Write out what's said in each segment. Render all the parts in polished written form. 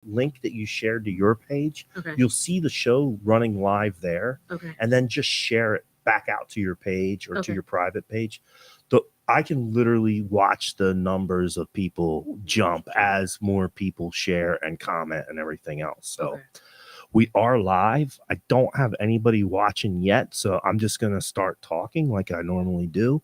link that you shared to your page, Okay. you'll see the show running live there, Okay. and then just share it back out to your page or to Okay. your private page. I can literally watch the numbers of people jump as more people share and comment and everything else. So Okay. we are live. I don't have anybody watching yet, so I'm just going to start talking like I normally do.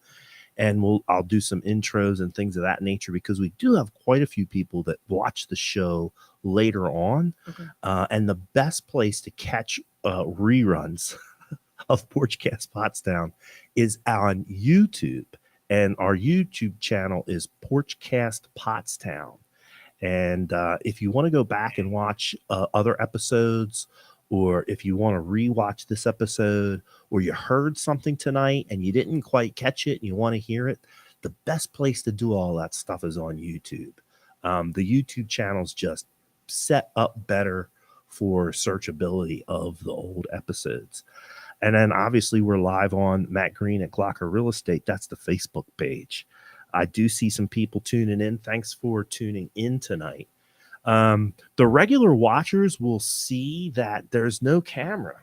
And I'll do some intros and things of that nature because we do have quite a few people that watch the show later on. Okay. And the best place to catch reruns of Porchcast Pottstown is on YouTube. And our YouTube channel is Porchcast Pottstown. And if you want to go back and watch other episodes, or if you want to rewatch this episode, or you heard something tonight and you didn't quite catch it and you want to hear it, the best place to do all that stuff is on YouTube. The YouTube channel's just set up better for searchability of the old episodes. And then obviously we're live on Matt Green at Glocker Real Estate. That's the Facebook page. I do see some people tuning in. Thanks for tuning in tonight. The regular watchers will see that there's no camera.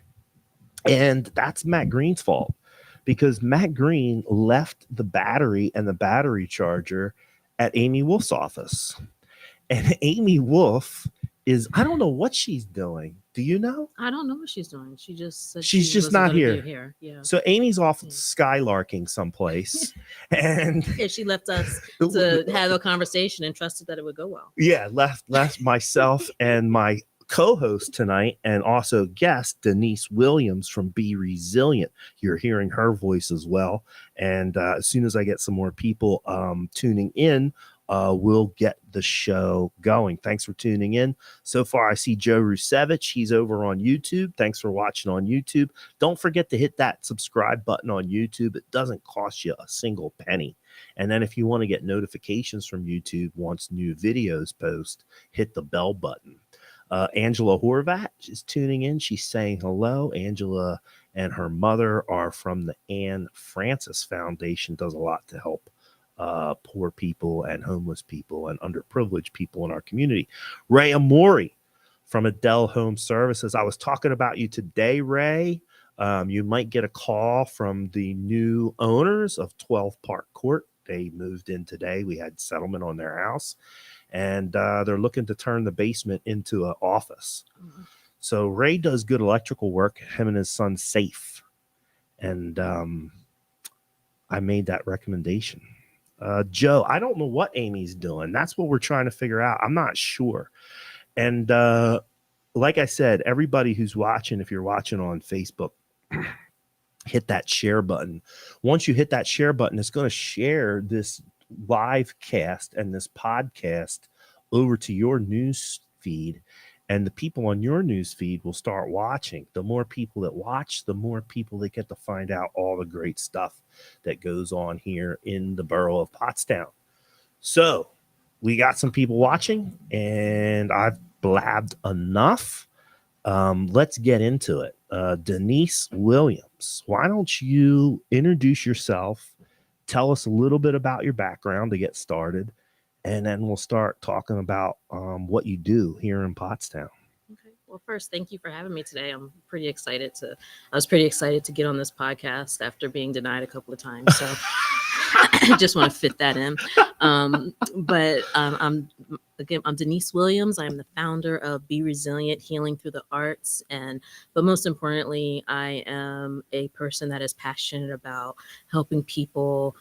And that's Matt Green's fault because Matt Green left the battery and the battery charger at Amy Wolf's office. And Amy Wolf I don't know what she's doing. Do you know? I don't know what she's doing. She just said she's she just wasn't not gonna here. be here. Yeah. So Amy's off skylarking someplace. And Yeah, she left us to have a conversation and trusted that it would go well. Yeah, left myself and my co-host tonight and also guest Denise Williams from ReZilient. You're hearing her voice as well. And as soon as I get some more people tuning in, we'll get the show going. Thanks for tuning in. So far, I see Joe Rusevich. He's over on YouTube. Thanks for watching on YouTube. Don't forget to hit that subscribe button on YouTube. It doesn't cost you a single penny. And then if you want to get notifications from YouTube once new videos post, hit the bell button. Angela Horvat is tuning in. She's saying hello. Angela and her mother are from the Anne Francis Foundation. Does a lot to help poor people and homeless people and underprivileged people in our community. Ray Amori from Adele Home Services. I was talking about you today, Ray. You might get a call from the new owners of 12 Park Court. They moved in today. We had settlement on their house, and they're looking to turn the basement into an office. Mm-hmm. So Ray does good electrical work, him and his son Safe. And I made that recommendation. Joe, I don't know what Amy's doing. That's what we're trying to figure out. I'm not sure. And like I said, everybody who's watching, if you're watching on Facebook, hit that share button. Once you hit that share button, it's going to share this live cast and this podcast over to your news feed. And the people on your news feed will start watching. The more people that watch, the more people that get to find out all the great stuff that goes on here in the borough of Pottstown. So we got some people watching, and I've blabbed enough. Let's get into it. Denise Williams, why don't you introduce yourself? Tell us a little bit about your background to get started, and then we'll start talking about what you do here in Pottstown. Okay. Well, first, thank you for having me today. I was pretty excited to get on this podcast after being denied a couple of times. So I just want to fit that in. I'm Denise Williams. I'm the founder of ReZilient, Healing Through the Arts. But most importantly, I am a person that is passionate about helping people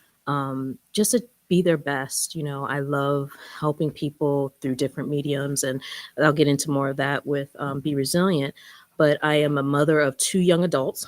just to be their best. You know, I love helping people through different mediums, and I'll get into more of that with ReZilient. But I am a mother of 2 young adults.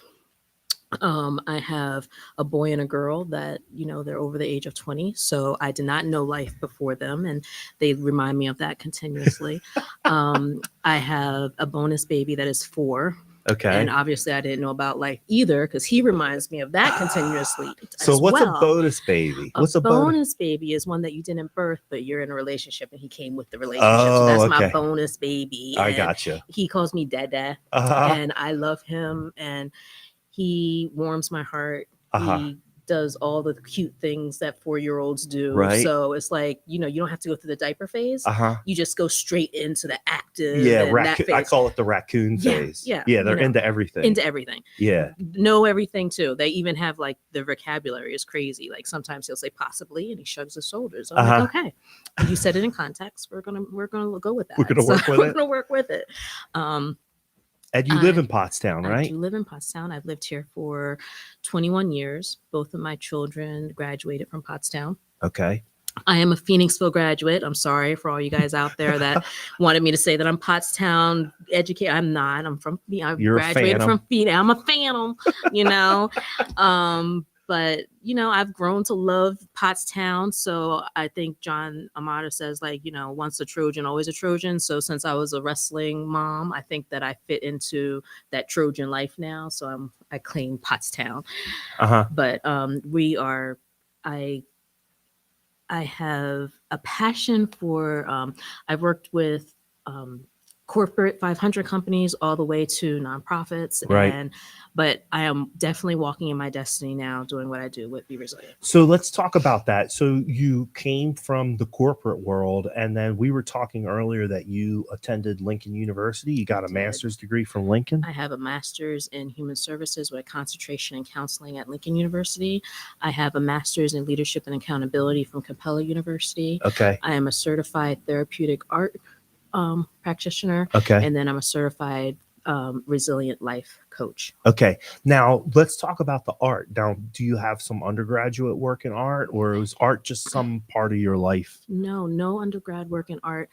I have a boy and a girl that, you know, they're over the age of 20. So I did not know life before them, and they remind me of that continuously. I have a bonus baby that is 4. Okay. And obviously I didn't know about life either because he reminds me of that continuously. So what's a bonus baby? What's a bonus baby is one that you didn't birth, but you're in a relationship and he came with the relationship. Oh, so that's okay. my bonus baby. I gotcha. He calls me Dada, Uh-huh. and I love him, and he warms my heart. Uh-huh. He does all the cute things that 4-year-olds do. Right. So it's like, you don't have to go through the diaper phase. Uh-huh. You just go straight into the active Yeah, and that phase. I call it the raccoon phase. Yeah, they're into everything. Into everything. Yeah. Know everything too. They even have like the vocabulary is crazy. Like sometimes he'll say possibly and he shrugs his shoulders. I'm like, okay. You said it in context. We're gonna go with that. We're gonna work with it. And you live in Pottstown, right? I do live in Pottstown. I've lived here for 21 years. Both of my children graduated from Pottstown. Okay. I am a Phoenixville graduate. I'm sorry for all you guys out there that wanted me to say that I'm Pottstown educated. I'm not. I graduated from Phoenix. I'm a phantom, But, I've grown to love Pottstown. So I think John Amata says, like, once a Trojan, always a Trojan. So since I was a wrestling mom, I think that I fit into that Trojan life now. So I claim Pottstown. But I have a passion for, I've worked with corporate 500 companies all the way to nonprofits. Right. But I am definitely walking in my destiny now, doing what I do with Be ReZilient. So let's talk about that. So you came from the corporate world, and then we were talking earlier that you attended Lincoln University. You got a master's degree from Lincoln? I have a master's in human services with a concentration in counseling at Lincoln University. I have a master's in leadership and accountability from Capella University. Okay. I am a certified therapeutic art practitioner. Okay. And then I'm a certified resilient life coach. Okay. Now let's talk about the art. Now, do you have some undergraduate work in art, or is art just some part of your life? No undergrad work in art.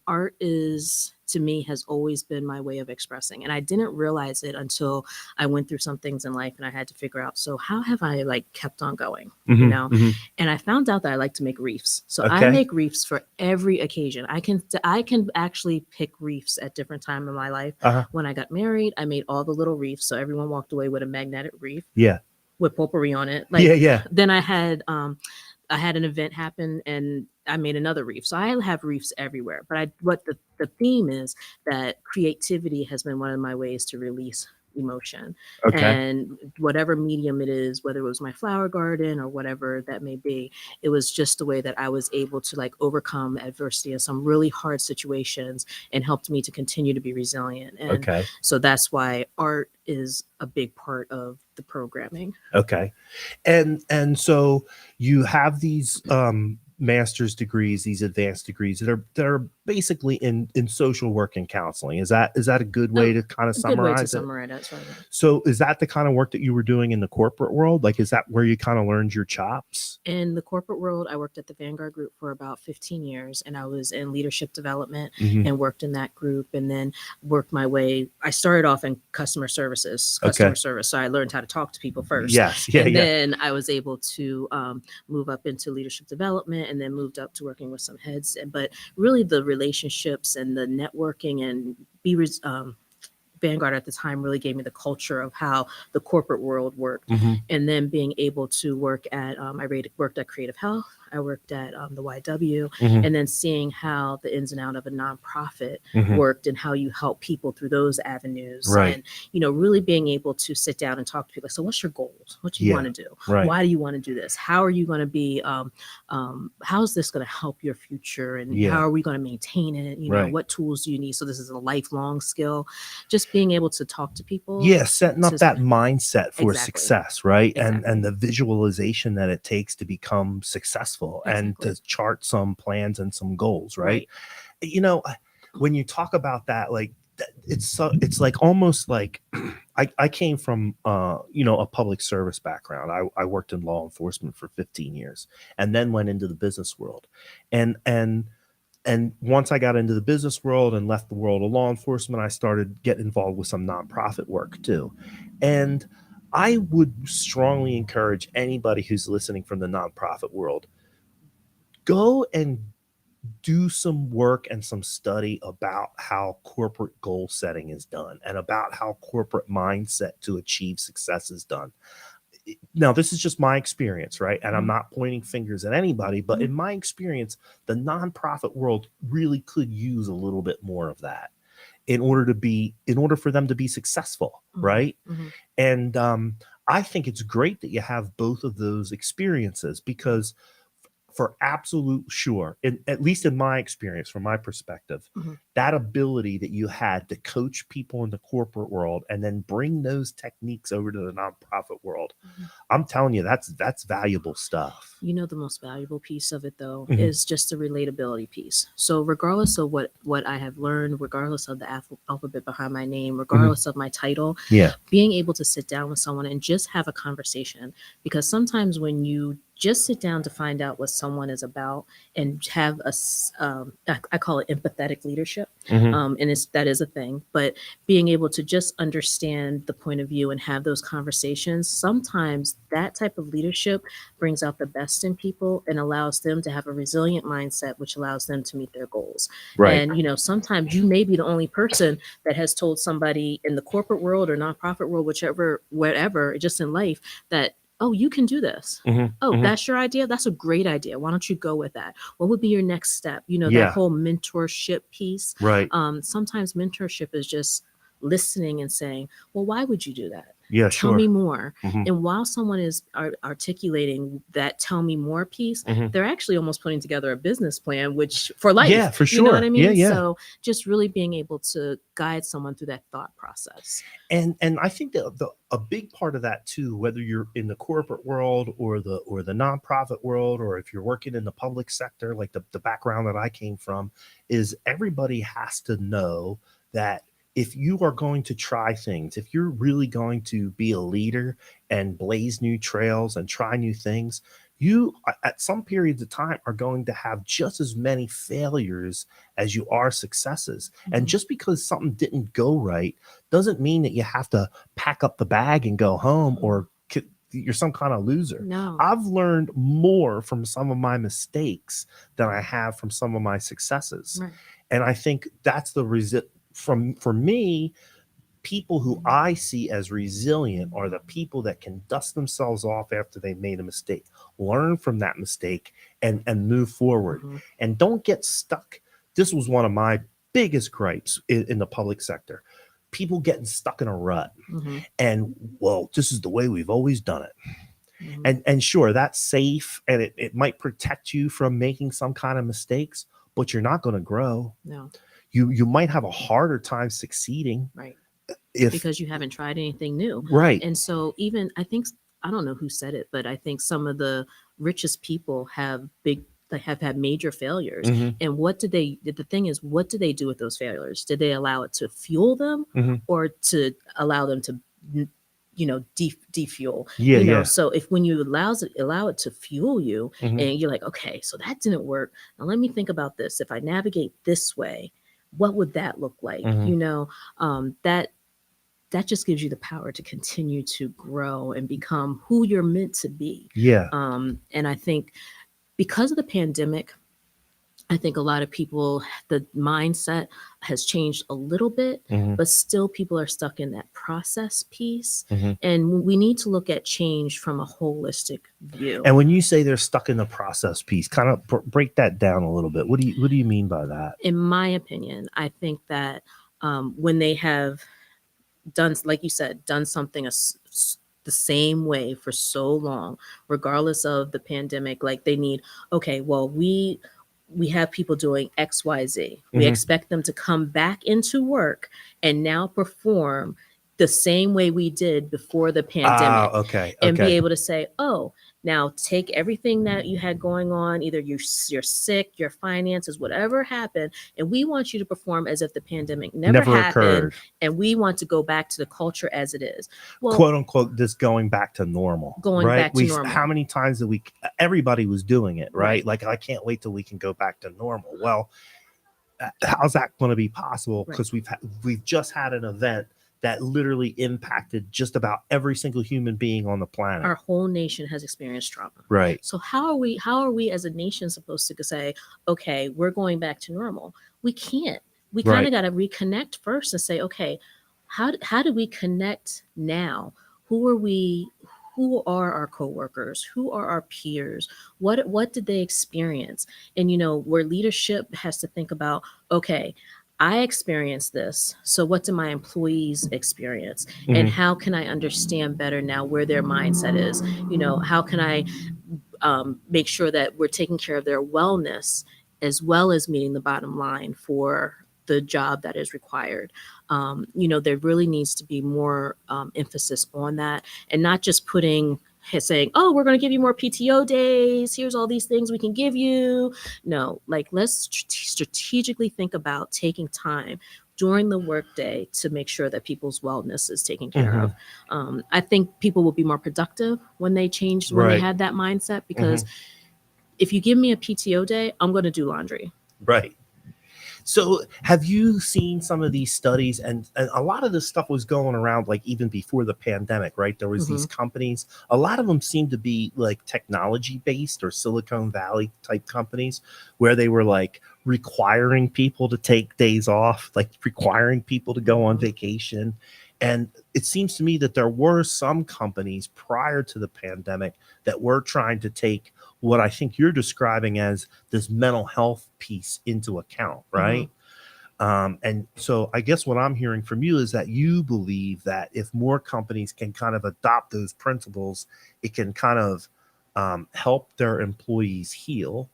Art is, to me, has always been my way of expressing. And I didn't realize it until I went through some things in life and I had to figure out, so how have I kept on going, Mm-hmm. And I found out that I like to make wreaths. So Okay. I make wreaths for every occasion. I can actually pick wreaths at different times in my life. When I got married, I made all the little wreaths. So everyone walked away with a magnetic wreath. Yeah. With potpourri on it. Then I had an event happen and I made another wreath. So I have wreaths everywhere. But what the theme is that creativity has been one of my ways to release emotion. Okay. And whatever medium it is, whether it was my flower garden or whatever that may be, it was just the way that I was able to overcome adversity in some really hard situations and helped me to continue to be resilient. And so that's why art is a big part of the programming. Okay. And so you have these master's degrees, these advanced degrees that are basically in social work and counseling. Is that a good way to kind of summarize it? That's right. So is that the kind of work that you were doing in the corporate world? Is that where you kind of learned your chops? In the corporate world, I worked at the Vanguard Group for about 15 years, and I was in leadership development and worked in that group, and then worked my way. I started off in customer service. So I learned how to talk to people first. Yes. Then I was able to move up into leadership development, and then moved up to working with some heads. But really, the relationships and the networking and Vanguard at the time really gave me the culture of how the corporate world worked. And then being able to work at, I worked at Creative Health. I worked at the YW, and then seeing how the ins and outs of a nonprofit worked and how you help people through those avenues. Right. And, really being able to sit down and talk to people. So what's your goals? What do you want to do? Right. Why do you want to do this? How are you going to be, how is this going to help your future? And how are we going to maintain it? What tools do you need? So this is a lifelong skill. Just being able to talk to people. Yeah. Setting up that mindset for Exactly. success, right? Exactly. And the visualization that it takes to become successful. And to chart some plans and some goals, right? When you talk about that, it's almost like I came from a public service background. I worked in law enforcement for 15 years and then went into the business world. And once I got into the business world and left the world of law enforcement, I started getting involved with some nonprofit work too. And I would strongly encourage anybody who's listening from the nonprofit world, go and do some work and some study about how corporate goal setting is done and about how corporate mindset to achieve success is done. Now, this is just my experience, right? And I'm not pointing fingers at anybody, but in my experience, the nonprofit world really could use a little bit more of that in order for them to be successful, right? And I think it's great that you have both of those experiences because for absolute sure, at least in my experience, from my perspective, that ability that you had to coach people in the corporate world and then bring those techniques over to the nonprofit world, I'm telling you, that's valuable stuff. You know, the most valuable piece of it, though, is just the relatability piece. So regardless of what I have learned, regardless of the alphabet behind my name, regardless of my title, being able to sit down with someone and just have a conversation. Because sometimes when you just sit down to find out what someone is about and have I call it empathetic leadership. And that is a thing, but being able to just understand the point of view and have those conversations, sometimes that type of leadership brings out the best in people and allows them to have a resilient mindset, which allows them to meet their goals. Right. And, sometimes you may be the only person that has told somebody in the corporate world or nonprofit world, whatever, just in life, that, oh, you can do this. That's your idea. That's a great idea. Why don't you go with that? What would be your next step? That whole mentorship piece. Right. Sometimes mentorship is just listening and saying, well, why would you do that? Yeah, Tell sure. me more. And while someone is articulating that tell me more piece, they're actually almost putting together a business plan, which for life. Yeah, for sure. You know what I mean? Yeah. So just really being able to guide someone through that thought process. And I think that a big part of that too, whether you're in the corporate world or the nonprofit world, or if you're working in the public sector, like the background that I came from, is everybody has to know that if you are going to try things, if you're really going to be a leader and blaze new trails and try new things, you at some periods of time are going to have just as many failures as you are successes. And just because something didn't go right doesn't mean that you have to pack up the bag and go home or you're some kind of loser. No. I've learned more from some of my mistakes than I have from some of my successes. Right. And I think that's for me, people who I see as resilient are the people that can dust themselves off after they made a mistake, learn from that mistake, and move forward. And don't get stuck. This was one of my biggest gripes in the public sector. People getting stuck in a rut. And, well, this is the way we've always done it. And sure, that's safe, and it might protect you from making some kind of mistakes, but you're not going to grow. No. You might have a harder time succeeding. Right. If because you haven't tried anything new. Right. And so even I don't know who said it, but I think some of the richest people have had major failures. And the thing is, what do they do with those failures? Did they allow it to fuel them or to allow them to defuel? Yeah. So if when you allow it to fuel you and you're like, okay, so that didn't work. Now let me think about this. If I navigate this way, what would that look like? That just gives you the power to continue to grow and become who you're meant to be. Yeah. And I think because of the pandemic, I think a lot of people, the mindset has changed a little bit, but still people are stuck in that process piece. And we need to look at change from a holistic view. And when you say they're stuck in the process piece, kind of break that down a little bit. What do you mean by that? In my opinion, I think that when they have done, like you said, done something the same way for so long, regardless of the pandemic, like they need, okay, well, we have people doing XYZ. We expect them to come back into work and now perform the same way we did before the pandemic. Okay. And be able to say, oh, now take everything that you had going on, either you're sick, your finances, whatever happened, and we want you to perform as if the pandemic never happened, occurred. And we want to go back to the culture as it is. Well, quote unquote, this going back to normal. Back to normal. How many times did everybody was doing it, right? Like, I can't wait till we can go back to normal. Well, how's that going to be possible? Because we've just had an event that literally impacted just about every single human being on the planet. Our whole nation has experienced trauma. Right. So how are we as a nation supposed to say, okay, we're going back to normal? We can't. We kind of got to reconnect first and say, okay, how do we connect now? Who are we? Who are our coworkers? Who are our peers? What did they experience? And where leadership has to think about, okay, I experienced this. So what do my employees experience? And Mhm. how can I understand better now where their mindset is? How can I make sure that we're taking care of their wellness as well as meeting the bottom line for the job that is required. There really needs to be more emphasis on that, and not just saying, oh, we're going to give you more PTO days. Here's all these things we can give you. No, like, let's strategically think about taking time during the workday to make sure that people's wellness is taken care Mhm. of. I think people will be more productive when they Right. had that mindset, because Mhm. if you give me a PTO day, I'm going to do laundry. Right. So have you seen some of these studies, and a lot of this stuff was going around like even before the pandemic, right? There was these companies, a lot of them seemed to be like technology based or Silicon Valley type companies, where they were like requiring people to take days off, like requiring people to go on vacation. And it seems to me that there were some companies prior to the pandemic that were trying to take what I think you're describing as this mental health piece into account, right? And so I guess what I'm hearing from you is that you believe that if more companies can kind of adopt those principles, it can kind of help their employees heal,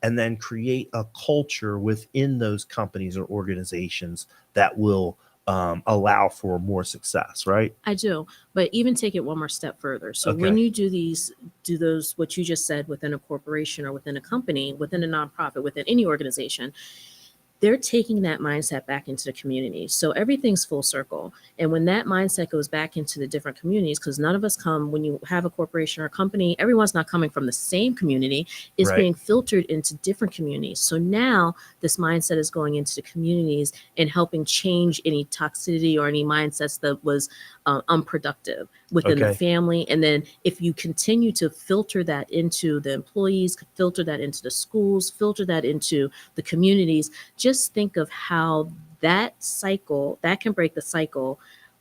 and then create a culture within those companies or organizations that will allow for more success, right? I do, but even take it one more step further. So when Okay. you do those, what you just said, within a corporation or within a company, within a nonprofit, within any organization, they're taking that mindset back into the community. So everything's full circle. And when that mindset goes back into the different communities, because none of us come, when you have a corporation or a company, everyone's not coming from the same community, it's Right. being filtered into different communities. So now this mindset is going into the communities and helping change any toxicity or any mindsets that was unproductive within the Okay. family. And then if you continue to filter that into the employees, filter that into the schools, filter that into the communities, just think of how that can break the cycle,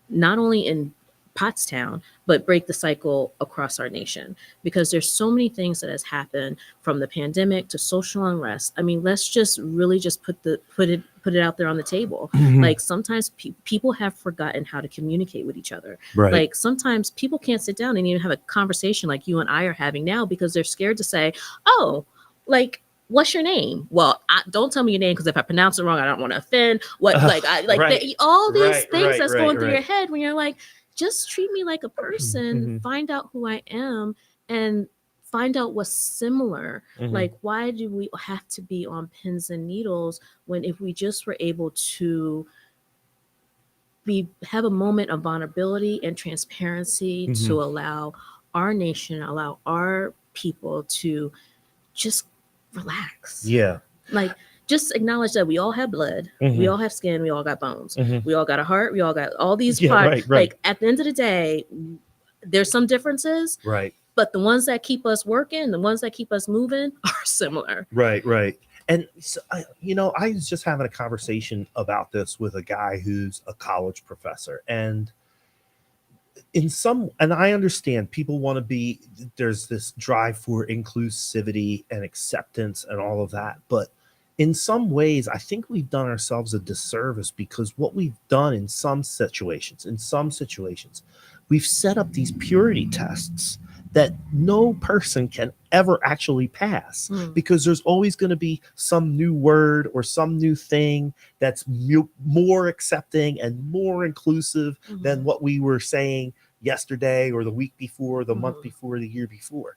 not only in Pottstown, but break the cycle across our nation, because there's so many things that has happened, from the pandemic to social unrest. I mean, let's just really just put it out there on the table. Mhm. Like, sometimes people have forgotten how to communicate with each other. Right. Like, sometimes people can't sit down and even have a conversation like you and I are having now, because they're scared to say, oh, like, what's your name? Well, don't tell me your name, because if I pronounce it wrong, I don't want to offend. Right. All these things Right. that's going through your Right. head when you're like, just treat me like a person, Mhm. find out who I am, and find out what's similar. Mhm. Like, why do we have to be on pins and needles, when if we just were able to have a moment of vulnerability and transparency Mhm. to allow our nation, allow our people to just relax. Yeah. Like, just acknowledge that we all have blood, we all have skin, we all got bones, we all got a heart, we all got all these Yeah, parts. right. Like, at the end of the day, there's some differences, Right. but the ones that keep us working, the ones that keep us moving, are similar. Right. And so, I was just having a conversation about this with a guy who's a college professor, and and I understand people want to be, there's this drive for inclusivity and acceptance and all of that, but in some ways I think we've done ourselves a disservice, because what we've done in some situations we've set up these purity tests that no person can ever actually pass, because there's always going to be some new word or some new thing that's more accepting and more inclusive than what we were saying yesterday or the week before, the month before, the year before.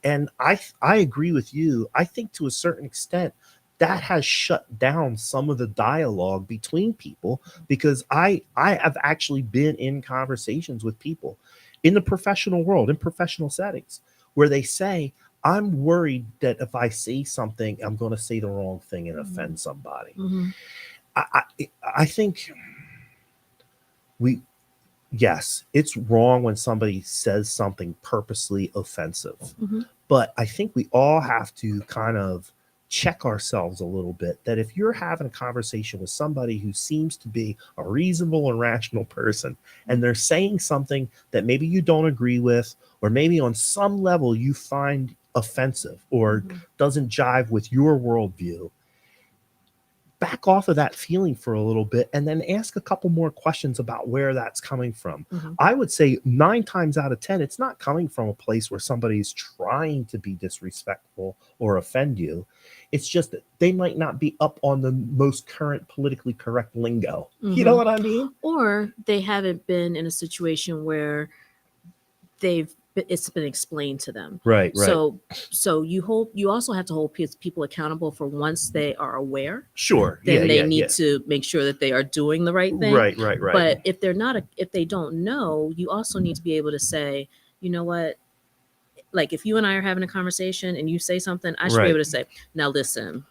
And I agree with you. I think to a certain extent that has shut down some of the dialogue between people, because I have actually been in conversations with people in the professional world, in professional settings, where they say, I'm worried that if I say something, I'm going to say the wrong thing and offend somebody. I think we yes, it's wrong when somebody says something purposely offensive. But I think we all have to kind of check ourselves a little bit, that if you're having a conversation with somebody who seems to be a reasonable and rational person, and they're saying something that maybe you don't agree with, or maybe on some level you find offensive or doesn't jive with your worldview, back off of that feeling for a little bit and then ask a couple more questions about where that's coming from. I would say 9 times out of 10, it's not coming from a place where somebody's trying to be disrespectful or offend you. It's just that they might not be up on the most current politically correct lingo. You know what I mean? Or they haven't been in a situation where it's been explained to them. Right. So you also have to hold people accountable for once they are aware. Sure. Then they need to make sure that they are doing the right thing. Right. But if they don't know, you also need to be able to say, you know what? Like if you and I are having a conversation and you say something, I should be able to say, now listen,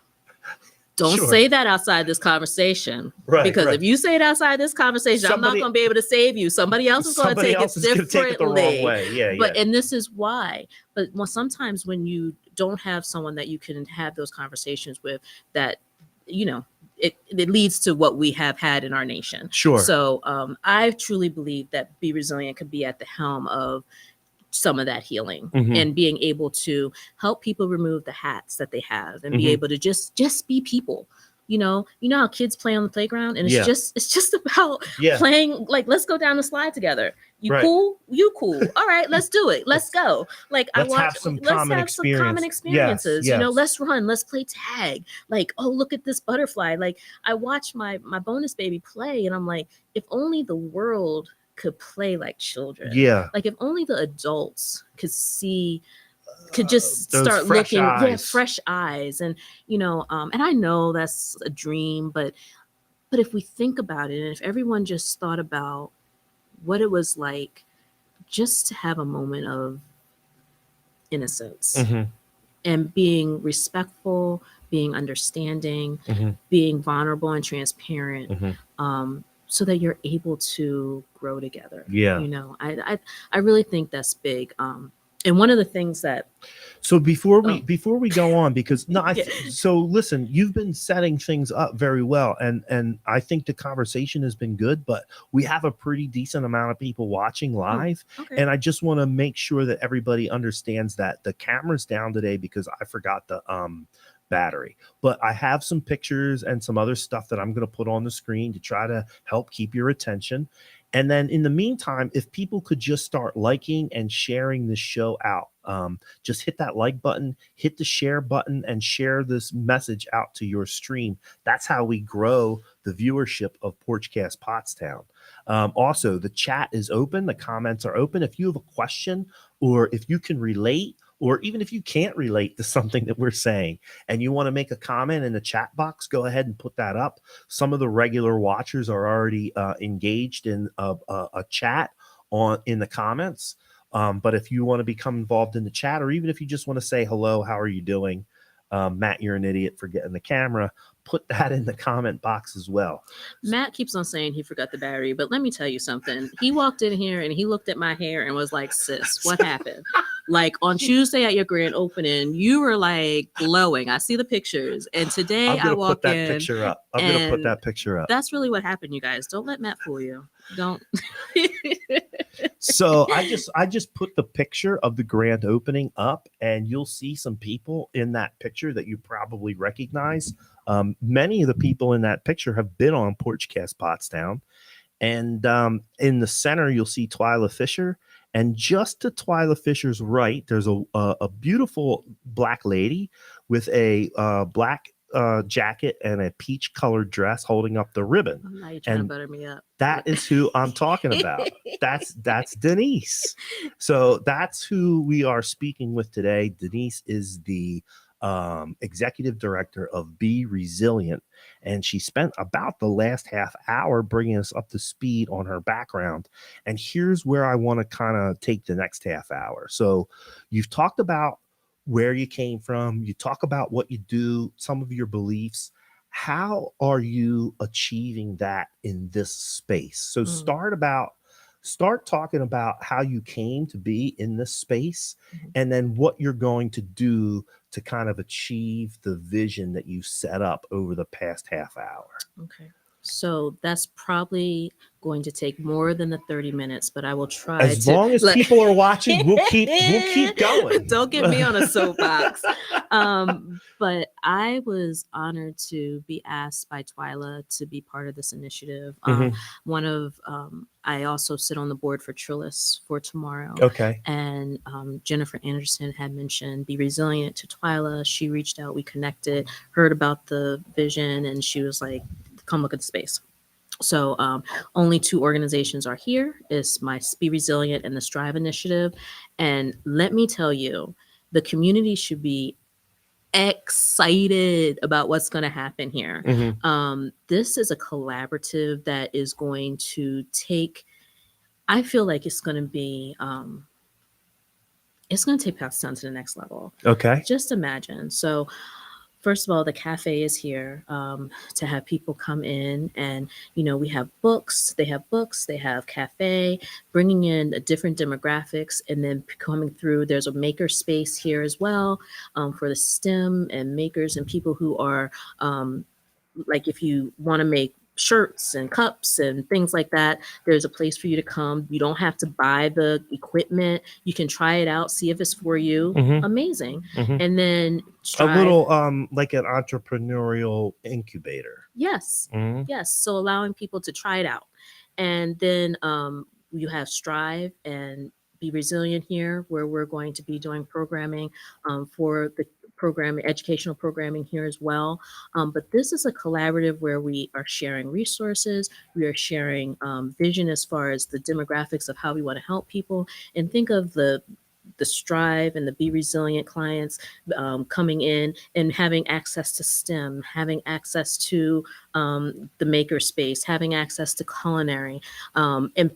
don't say that outside this conversation. Because if you say it outside this conversation, I'm not going to be able to save you. Somebody else is going to take it differently. The wrong way. And this is why. But sometimes when you don't have someone that you can have those conversations with, that, it leads to what we have had in our nation. Sure. So I truly believe that Be Resilient could be at the helm of some of that healing and being able to help people remove the hats that they have and be able to just be people. You know how kids play on the playground, and it's just about playing. Like, let's go down the slide together. You cool? You cool? All right, let's do it. Let's go. Like, let's have some common experiences. Yes. Let's run. Let's play tag. Like, oh, look at this butterfly. Like, I watch my bonus baby play, and I'm like, if only the world could play like children. Yeah. Like if only the adults could just start looking, fresh eyes. And, and I know that's a dream, but if we think about it, and if everyone just thought about what it was like just to have a moment of innocence and being respectful, being understanding, being vulnerable and transparent, so that you're able to grow together. Yeah. I really think that's big. And one of the things that. So before we go on, because so listen, you've been setting things up very well. And I think the conversation has been good, but we have a pretty decent amount of people watching live. And I just want to make sure that everybody understands that the camera's down today because I forgot the, battery, but I have some pictures and some other stuff that I'm going to put on the screen to try to help keep your attention. And then in the meantime, if people could just start liking and sharing this show out, just hit that like button, hit the share button, and share this message out to your stream. That's how we grow the viewership of Porchcast Pottstown. Also, the chat is open. The comments are open. If you have a question or if you can relate, or even if you can't relate to something that we're saying and you want to make a comment in the chat box, go ahead and put that up. Some of the regular watchers are already engaged in a chat in the comments. But if you want to become involved in the chat, or even if you just want to say hello, how are you doing? Matt, you're an idiot for getting the camera. Put that in the comment box as well. Matt keeps on saying he forgot the battery, but let me tell you something. He walked in here and he looked at my hair and was like, sis, what happened? Like on Tuesday at your grand opening, you were like glowing. I see the pictures. And today I walk in. I'm going to put that picture up. That's really what happened, you guys. Don't let Matt fool you. Don't. So I just put the picture of the grand opening up, and you'll see some people in that picture that you probably recognize. Many of the people in that picture have been on Porchcast Pottstown. And in the center, you'll see Twyla Fisher. And just to Twyla Fisher's right, there's a beautiful black lady with a black jacket and a peach colored dress holding up the ribbon. Oh, now you're trying to butter me up. That is who I'm talking about. That's Denise. So that's who we are speaking with today. Denise is the executive director of Be ReZilient, and she spent about the last half hour bringing us up to speed on her background. And here's where I want to kind of take the next half hour. So you've talked about where you came from, you talk about what you do, some of your beliefs. How are you achieving that in this space? So start talking about how you came to be in this space, and then what you're going to do to kind of achieve the vision that you set up over the past half hour. Okay. So that's probably going to take more than the 30 minutes, but I will try As to. long as people are watching, we'll keep going. Don't get me on a soapbox. But I was honored to be asked by Twyla to be part of this initiative. I also sit on the board for Trillis for tomorrow. Okay. And Jennifer Anderson had mentioned Be Resilient to Twyla. She reached out, we connected, heard about the vision, and she was like, come look at the space. So only 2 organizations are here. It's my Be Resilient and the Strive Initiative. And let me tell you, the community should be excited about what's going to happen here. This is a collaborative that is going to take, I feel like it's going to be, it's going to take Pottstown to the next level. Okay. Just imagine. So first of all, the cafe is here to have people come in, and we have books. They have cafe, bringing in different demographics, and then coming through. There's a maker space here as well for the STEM and makers and people who are like, if you want to make shirts and cups and things like that, there's a place for you to come. You don't have to buy the equipment. You can try it out, see if it's for you. Amazing. And then a little like an entrepreneurial incubator. Yes. Yes. So allowing people to try it out. And then you have Strive and Be Resilient here, where we're going to be doing programming for the educational programming here as well. But this is a collaborative where we are sharing resources. We are sharing vision as far as the demographics of how we want to help people. And think of the Strive and the Be Resilient clients coming in and having access to STEM, having access to the maker space, having access to culinary, and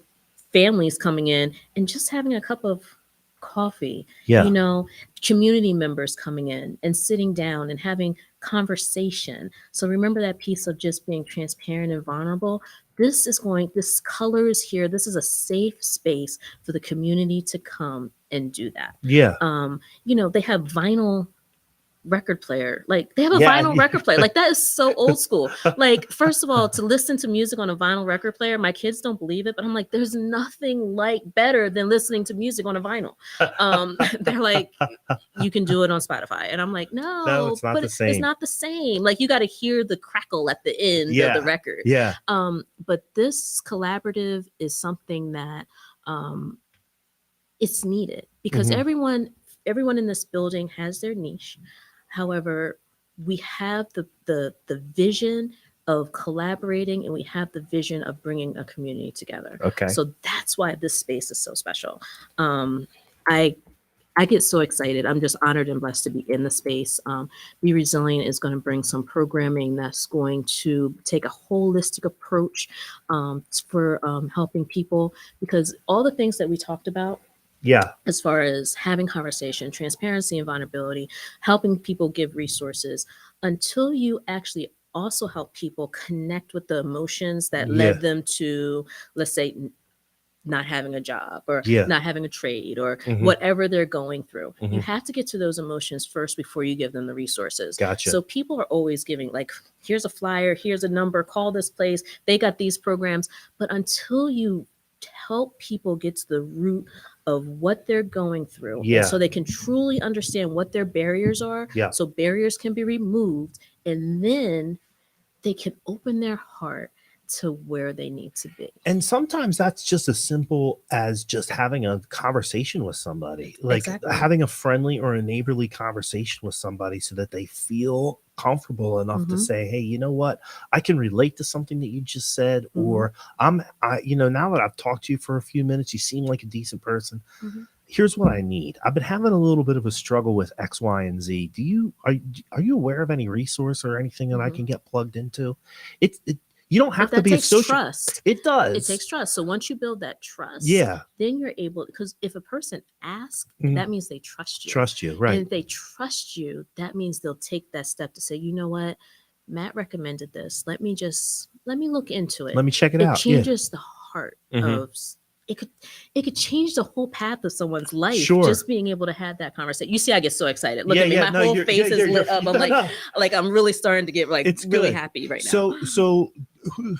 families coming in and just having a cup of coffee. Community members coming in and sitting down and having conversation. So remember that piece of just being transparent and vulnerable. This color is here. This is a safe space for the community to come and do that. Yeah. They have vinyl record player. Like, they have a vinyl record player. Like, that is so old school. Like, first of all, to listen to music on a vinyl record player, my kids don't believe it, but I'm like, there's nothing like better than listening to music on a vinyl. They're like, you can do it on Spotify. And I'm like, no, it's not the same. It's not the same. Like, you got to hear the crackle at the end of the record. Yeah. But this collaborative is something that it's needed, because everyone in this building has their niche. However, we have the vision of collaborating, and we have the vision of bringing a community together. Okay. So that's why this space is so special. I get so excited. I'm just honored and blessed to be in the space. Be Resilient is going to bring some programming that's going to take a holistic approach for helping people, because all the things that we talked about, as far as having conversation, transparency, and vulnerability, helping people give resources, until you actually also help people connect with the emotions that led them to, let's say, not having a job or not having a trade or whatever they're going through. You have to get to those emotions first before you give them the resources. Gotcha. So people are always giving, like, here's a flyer, here's a number, call this place, they got these programs. But until you help people get to the root of what they're going through, and so they can truly understand what their barriers are, so barriers can be removed, and then they can open their heart to where they need to be. And sometimes that's just as simple as just having a conversation with somebody, like having a friendly or a neighborly conversation with somebody, so that they feel comfortable enough to say, hey, you know what, I can relate to something that you just said, or now that I've talked to you for a few minutes, you seem like a decent person. Here's what I need. I've been having a little bit of a struggle with X, Y, and Z. Are you aware of any resource or anything that I can get plugged into? You don't have to be a social. Trust. It does. It takes trust. So once you build that trust, then you're able, because if a person asks, that means they trust you. Trust you, right? And if they trust you, that means they'll take that step to say, you know what, Matt recommended this. Let me look into it. Let me check it out. It changes the heart of it could change the whole path of someone's life. Sure. Just being able to have that conversation. You see, I get so excited. Look Yeah, at me. yeah, My no, whole you're- face yeah, is lit you're- up. I'm no, no. like I'm really starting to get like It's really good. happy right now. So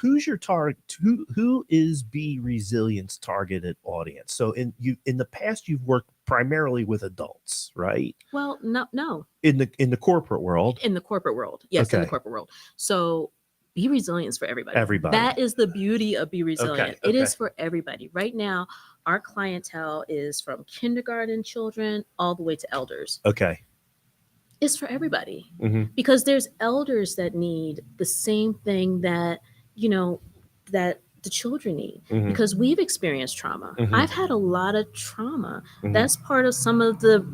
who's your target? Who is Be Resilient's targeted audience? So in the past, you've worked primarily with adults, right? Well, no. In the corporate world. In the corporate world. Yes, in the Okay. corporate world. So Be Resilient is for everybody. Everybody. That is the beauty of Be Resilient. Okay, It is okay. for everybody. Right now, our clientele is from kindergarten children all the way to elders. Okay. It's for everybody. Mhm. Because there's elders that need the same thing that, that the children need. Mhm. Because we've experienced trauma. Mhm. I've had a lot of trauma. Mhm. That's part of some of the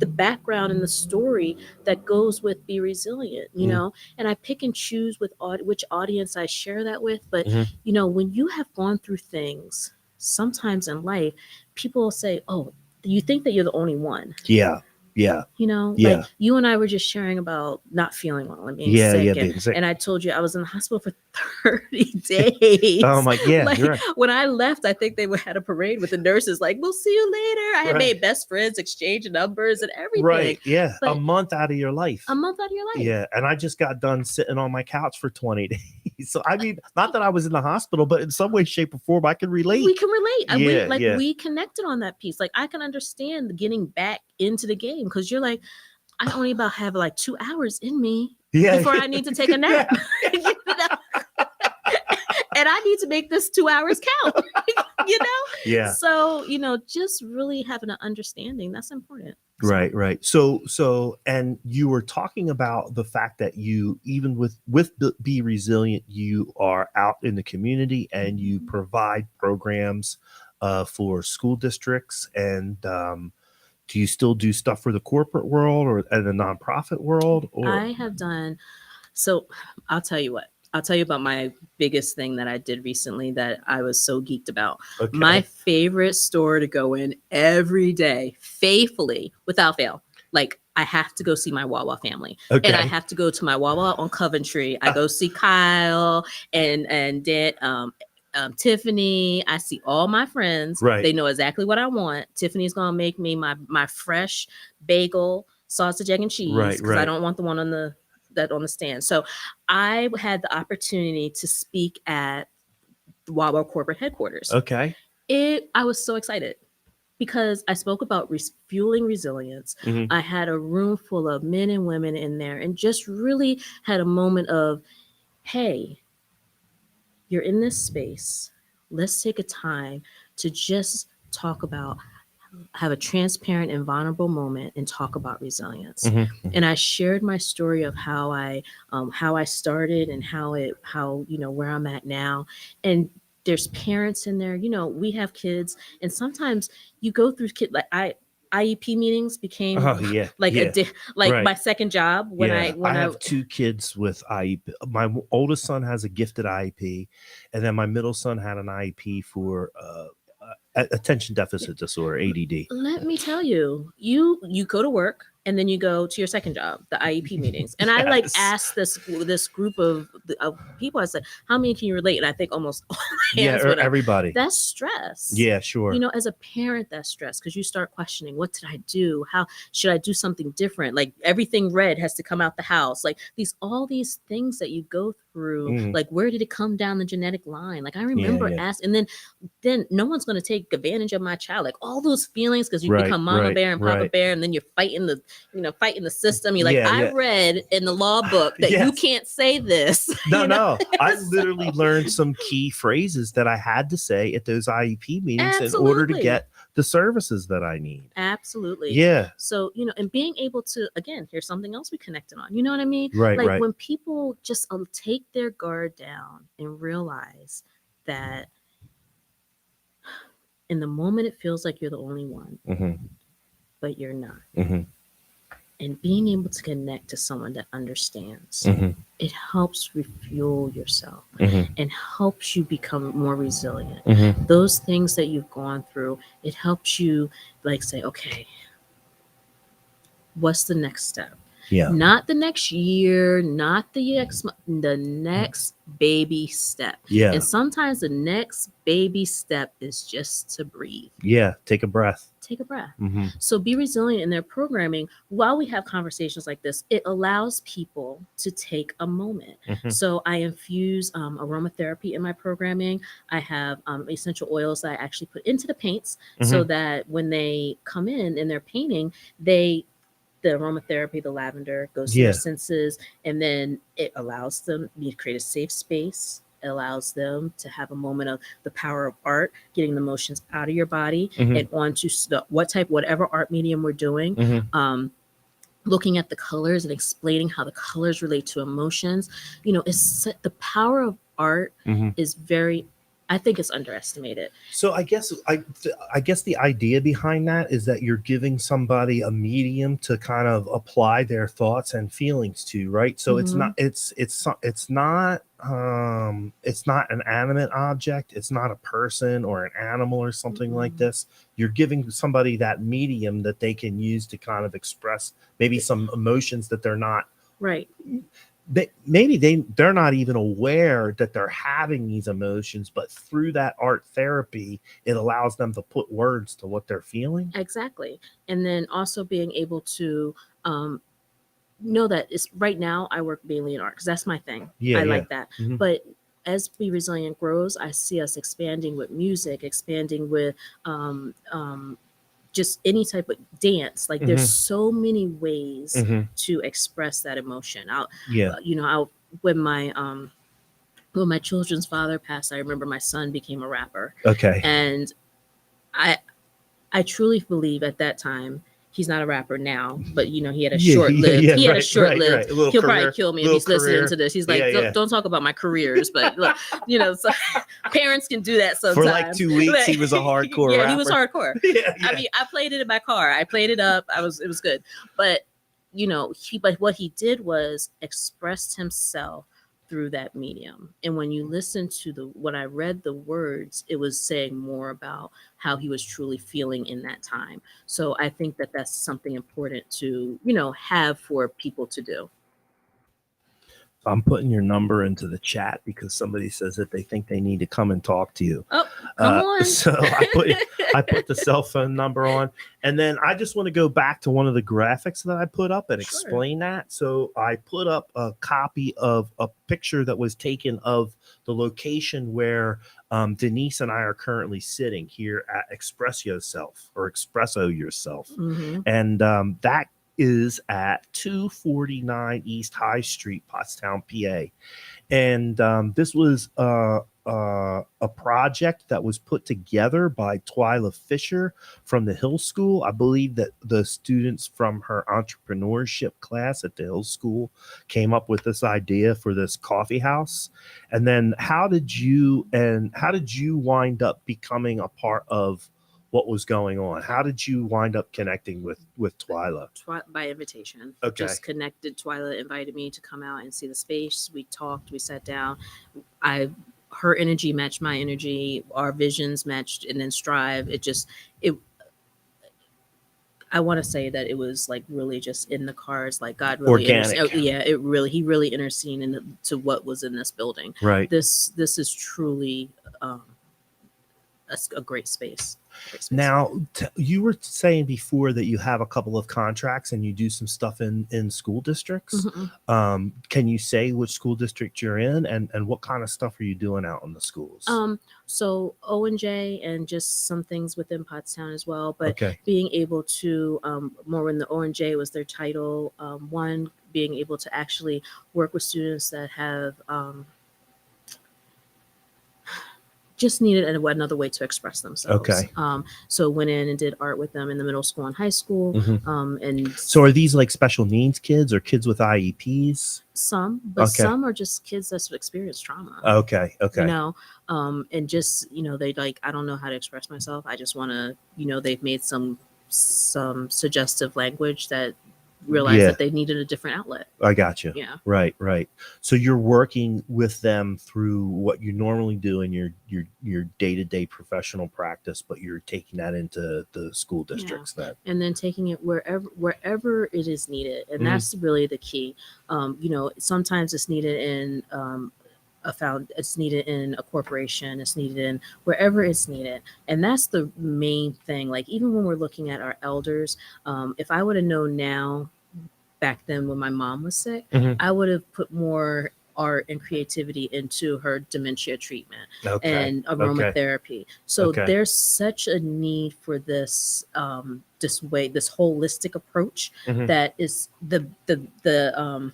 background and the story that goes with Be Resilient, and I pick and choose with which audience I share that with. But, Mhm. When you have gone through things, sometimes in life, people will say, oh, you think that you're the only one. Yeah. Yeah. Like you and I were just sharing about not feeling well and being sick. Being sick. And I told you I was in the hospital for 30 days. Oh my, yeah, Like, you're right. when I left, I think they had a parade with the nurses, like, we'll see you later. I had Right. made best friends, exchanged numbers and everything. Right. Yeah. But a month out of your life. a month out of your life. Yeah. And I just got done sitting on my couch for 20 days. So, I mean, not that I was in the hospital, but in some way, shape, or form, I can relate. We can relate. Yeah, We connected on that piece. Like, I can understand getting back into the game because you're like, I only about have like 2 hours in me before I need to take a nap. And I need to make this 2 hours count. Yeah. So, just really having an understanding, that's important. Right. So, and you were talking about the fact that you, even with Be Resilient, you are out in the community and you provide programs for school districts. And do you still do stuff for the corporate world or in the nonprofit world? Or I have done. So I'll tell you what. I'll tell you about my biggest thing that I did recently that I was so geeked about. Okay. My favorite store to go in every day, faithfully, without fail. Like, I have to go see my Wawa family. Okay. And I have to go to my Wawa on Coventry. I go see Kyle and Tiffany. I see all my friends. Right. They know exactly what I want. Tiffany's going to make me my fresh bagel, sausage, egg, and cheese. Right. Because I don't want the one on the stand. So I had the opportunity to speak at the Wawa corporate headquarters. Okay. I was so excited because I spoke about fueling resilience. Mhm. I had a room full of men and women in there and just really had a moment of, hey, you're in this space. Let's take a time to just talk about, have a transparent and vulnerable moment and talk about resilience. Mhm. And I shared my story of how I started and how where I'm at now. And there's parents in there, we have kids, and sometimes you go through IEP meetings became Right. my second job when I have two kids with IEP. My oldest son has a gifted IEP, and then my middle son had an IEP for attention deficit disorder, ADD. Let me tell you, you go to work and then you go to your second job, the IEP meetings. And I asked this group of people, I said, how many can you relate? And I think almost all hands went up. Everybody. That's stress. Yeah, sure. As a parent, that's stress because you start questioning, what did I do? How should I do something different? Like, everything red has to come out the house. Like, all these things that you go through, like, where did it come down the genetic line? Like, I remember asking, and then no one's going to take advantage of my child. Like, all those feelings, because you become mama bear and papa bear, and then you're fighting the system. You're like, I read in the law book that you can't say this. No. I literally learned some key phrases that I had to say at those IEP meetings in order to get the services that I need. Absolutely. Yeah. So, and being able to, again, here's something else we connected on. You know what I mean? Right. When people just take their guard down and realize that in the moment it feels like you're the only one, but you're not. And being able to connect to someone that understands, it helps refuel yourself and helps you become more resilient. Those things that you've gone through, it helps you say, okay, what's the next step? Yeah. Not the next year, not the the next baby step. Yeah. And sometimes the next baby step is just to breathe. Yeah. Take a breath. Take a breath. Mm-hmm. So Be Resilient in their programming, while we have conversations like this, it allows people to take a moment. Mm-hmm. So I infuse aromatherapy in my programming. I have essential oils that I actually put into the paints so that when they come in and they're painting, the aromatherapy, the lavender goes to Yeah. their senses, and then it allows them to create a safe space. It allows them to have a moment of the power of art, getting the emotions out of your body and onto whatever art medium we're doing. Looking at the colors and explaining how the colors relate to emotions. It's the power of art is very, I think it's underestimated. So I guess the idea behind that is that you're giving somebody a medium to kind of apply their thoughts and feelings to, right? So it's not an animate object. It's not a person or an animal or something like this. You're giving somebody that medium that they can use to kind of express maybe some emotions that they're not right. They're not even aware that they're having these emotions, but through that art therapy, it allows them to put words to what they're feeling. Exactly. And then also being able to know that it's right now I work mainly in art because that's my thing. I like that. But as Be Resilient grows, I see us expanding with music, expanding with just any type of dance. Like there's so many ways to express that emotion. When my children's father passed, I remember my son became a rapper. Okay. And I truly believe at that time, he's not a rapper now, but he had a short-lived. He'll probably kill me if he's listening to this. He's like, don't talk about my careers, but look, so parents can do that sometimes. For like 2 weeks, he was a hardcore rapper. He was hardcore. I mean, I played it in my car. I played it up. It was good. But but what he did was expressed himself through that medium. And when you listen to when I read the words, it was saying more about how he was truly feeling in that time. So I think that that's something important to, have for people to do. I'm putting your number into the chat because somebody says that they think they need to come and talk to you. Oh, come on. So I put the cell phone number on, and then I just want to go back to one of the graphics that I put up and explain that. So I put up a copy of a picture that was taken of the location where Denise and I are currently sitting here at Expresso Yourself. And that is at 249 East High Street, Pottstown, PA. And this was a project that was put together by Twyla Fisher from the Hill School. I believe that the students from her entrepreneurship class at the Hill School came up with this idea for this coffee house. And then how did you wind up becoming a part of what was going on? How did you wind up connecting with Twyla? By invitation. Okay. Just connected. Twyla invited me to come out and see the space. We talked, we sat down. Her energy matched my energy. Our visions matched, and then Strive. I want to say that it was like really just in the cards, like God really organic. He really interceded into what was in this building. Right. This is truly a great space. Now, you were saying before that you have a couple of contracts and you do some stuff in school districts. Can you say which school district you're in and what kind of stuff are you doing out in the schools? So O&J and just some things within Pottstown as well. But being able to, more when the O&J was their title, one, being able to actually work with students that have just needed another way to express themselves. So went in and did art with them in the middle school and high school. And so are these like special needs kids or kids with IEPs? Some, but some are just kids that's experienced trauma. And just, they like, I don't know how to express myself. I just want to, they've made some suggestive language that realized that they needed a different outlet. I got you. Yeah. Right. So you're working with them through what you normally do in your day-to-day professional practice, but you're taking that into the school districts then. And then taking it wherever it is needed. And that's really the key. Sometimes it's needed in it's needed in a corporation, it's needed in wherever it's needed. And that's the main thing. Like, even when we're looking at our elders, if I would have known now, back then when my mom was sick, I would have put more art and creativity into her dementia treatment and aromatherapy. So there's such a need for this this holistic approach that is the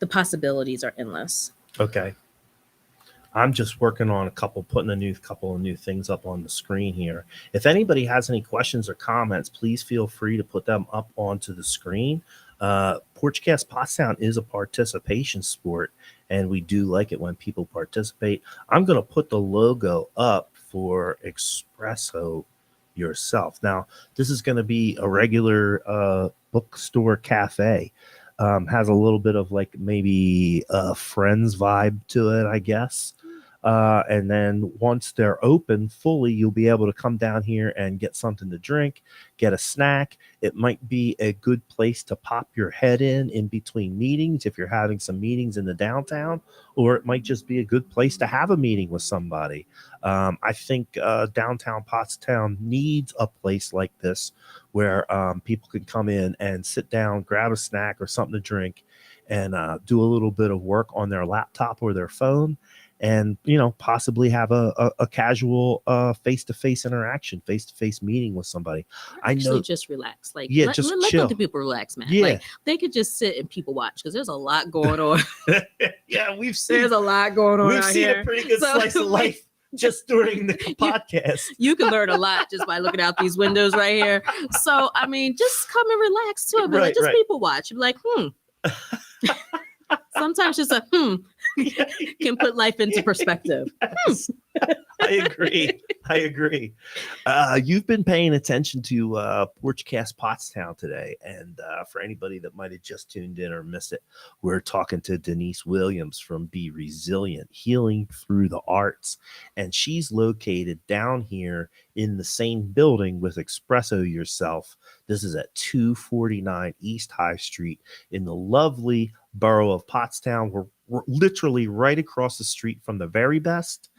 possibilities are endless. Okay. I'm just working on putting a couple of new things up on the screen here. If anybody has any questions or comments, please feel free to put them up onto the screen. Porchcast Pottstown is a participation sport, and we do like it when people participate. I'm going to put the logo up for Expresso Yourself. Now, this is going to be a regular bookstore cafe. Has a little bit of like maybe a Friends vibe to it, I guess. And then once they're open fully, you'll be able to come down here and get something to drink, get a snack. It might be a good place to pop your head in between meetings if you're having some meetings in the downtown, or it might just be a good place to have a meeting with somebody. I think downtown Pottstown needs a place like this where people can come in and sit down, grab a snack or something to drink, and do a little bit of work on their laptop or their phone, and possibly have a casual face-to-face interaction, face-to-face meeting with somebody. Actually, just relax. Like, let the people relax, man. Yeah. Like, they could just sit and people watch, because there's a lot going on. Yeah, there's a lot going on. We've seen a pretty good slice of life just during the podcast. You can learn a lot just by looking out these windows right here. So, I mean, just come and relax too. But people watch. You're like, Sometimes just a can put life into perspective. Yes. I agree. You've been paying attention to Porchcast Pottstown today, and for anybody that might have just tuned in or missed it, we're talking to Denise Williams from ReZilient, Healing Through the Arts, and she's located down here in the same building with Expresso Yourself. This is at 249 East High Street in the lovely borough of Pottstown. We're literally right across the street from the Very Best,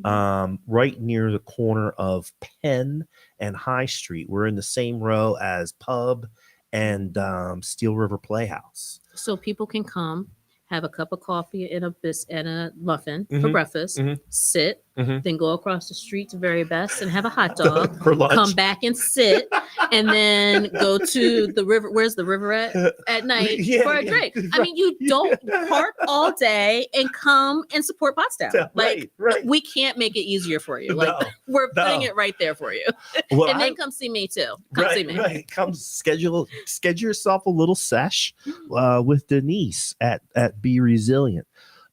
right near the corner of Penn and High Street. We're in the same row as Pub and Steel River Playhouse. So people can come, have a cup of coffee and a muffin for breakfast, sit, then go across the street to Very Best and have a hot dog for lunch. Come back and sit, and then go to the river. Where's the river at night for a drink? I mean, you don't park all day and come and support Pottstown. Like, we can't make it easier for you. Like, we're putting it right there for you. Well, and then come see me too. Come see me. Right. Come schedule yourself a little sesh with Denise at ReZilient.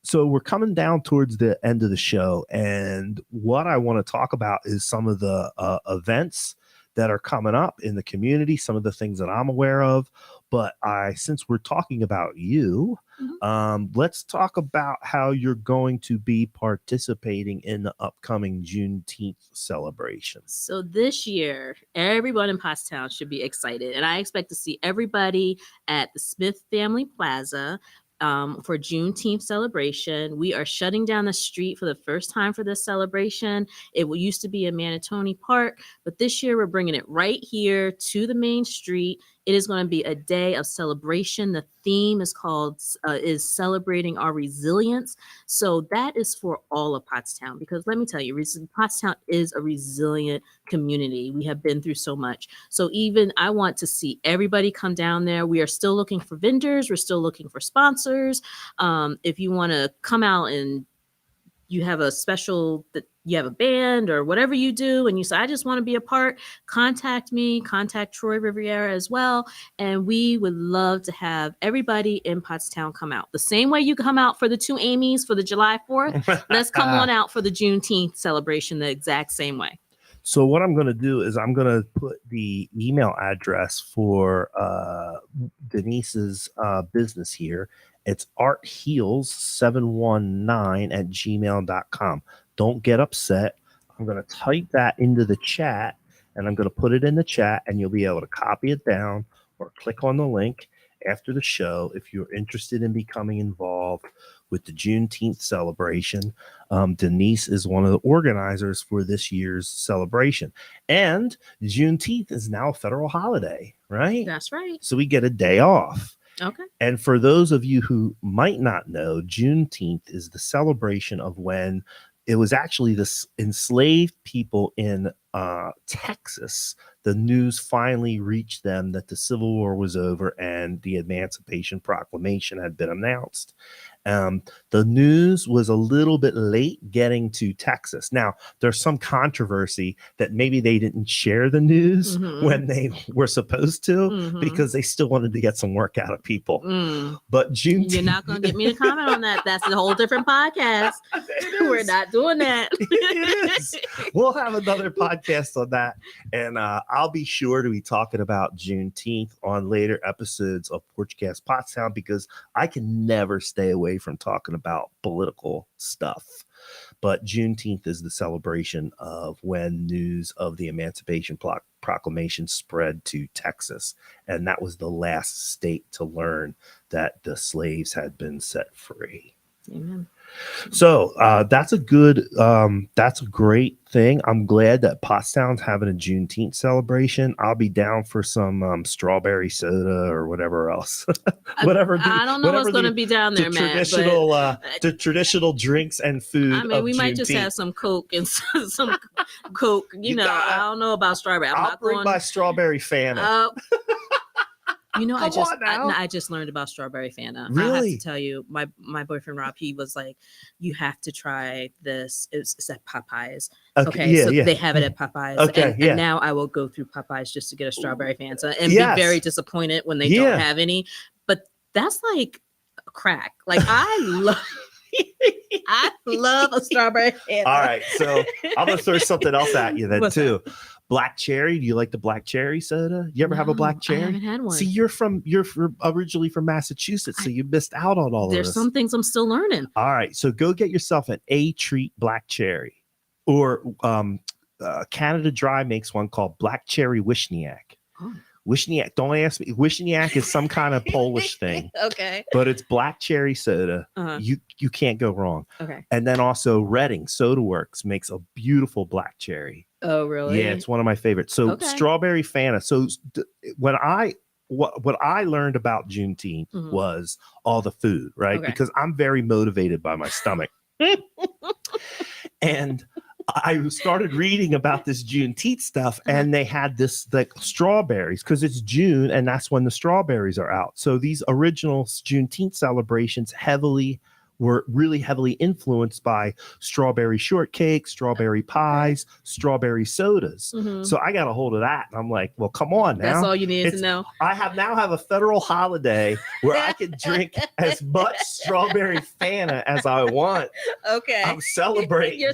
So we're coming down towards the end of the show, and what I want to talk about is some of the events that are coming up in the community, some of the things that I'm aware of. But since we're talking about you, let's talk about how you're going to be participating in the upcoming Juneteenth celebration. So this year, everyone in Pottstown should be excited, and I expect to see everybody at the Smith Family Plaza for Juneteenth celebration. We are shutting down the street for the first time for this celebration. It used to be in Manatoni Park, but this year we're bringing it right here to the main street. It is going to be a day of celebration. The theme is is celebrating our resilience. So that is for all of Pottstown, because let me tell you, Pottstown is a resilient community. We have been through so much. So even I want to see everybody come down there. We are still looking for vendors. We're still looking for sponsors. If you want to come out and you have a special that you have a band or whatever you do, and you say, I just want to be a part, contact me, contact Troy Riviera as well. And we would love to have everybody in Pottstown come out. The same way you come out for the 2 Amy's for the July 4th, let's come on out for the Juneteenth celebration the exact same way. So what I'm going to do is I'm going to put the email address for Denise's business here. It's artheals719@gmail.com. Don't get upset. I'm going to type that into the chat, and I'm going to put it in the chat, and you'll be able to copy it down or click on the link after the show if you're interested in becoming involved with the Juneteenth celebration. Denise is one of the organizers for this year's celebration. And Juneteenth is now a federal holiday, right? That's right. So we get a day off. Okay. And for those of you who might not know, Juneteenth is the celebration of when it was actually the enslaved people in Texas. The news finally reached them that the Civil War was over and the Emancipation Proclamation had been announced. The news was a little bit late getting to Texas. Now, there's some controversy that maybe they didn't share the news when they were supposed to because they still wanted to get some work out of people. But Juneteenth... You're not going to get me to comment on that. That's a whole different podcast. We're not doing that. It is. We'll have another podcast on that. And I'll be sure to be talking about Juneteenth on later episodes of Porchcast Pottstown because I can never stay away from talking about political stuff. But Juneteenth is the celebration of when news of the Emancipation Proclamation spread to Texas. And that was the last state to learn that the slaves had been set free. Amen. So that's a great thing. I'm glad that Pottstown's having a Juneteenth celebration. I'll be down for some strawberry soda or whatever else. I don't know what's going to be down there, Matt. The traditional drinks and food. I mean, we might just have some Coke and some Coke. I don't know about strawberry. I'll bring my strawberry Fanta. I just learned about strawberry Fanta. Really? I have to tell you, my boyfriend Rob, he was like, "You have to try this." It's at Popeyes. Okay, they have it at Popeyes. Okay, and now I will go through Popeyes just to get a strawberry Fanta and be very disappointed when they don't have any. But that's like crack. Like I love a strawberry Fanta. All right, so I'm gonna throw something else at you then too. Black cherry. Do you like the black cherry soda? You ever have a black cherry? I haven't had one. See, you're originally from Massachusetts, so you missed out on all of this. There's some things I'm still learning. All right, so go get yourself an A-Treat black cherry, or Canada Dry makes one called Black Cherry Wishniak. Oh. Wishniak, don't ask me. Wishniak is some kind of Polish thing. Okay. But it's black cherry soda. You can't go wrong. Okay. And then also Redding Soda Works makes a beautiful black cherry. Oh, really? Yeah, it's one of my favorites. So strawberry Fanta. So what I learned about Juneteenth was all the food, right? Okay. Because I'm very motivated by my stomach. And I started reading about this Juneteenth stuff, and they had this like strawberries because it's June and that's when the strawberries are out. So these original Juneteenth celebrations were really heavily influenced by strawberry shortcake, strawberry pies, strawberry sodas. So I got a hold of that. And I'm like, well, come on now. That's all you needed to know. I now have a federal holiday where I can drink as much strawberry Fanta as I want. Okay. I'm celebrating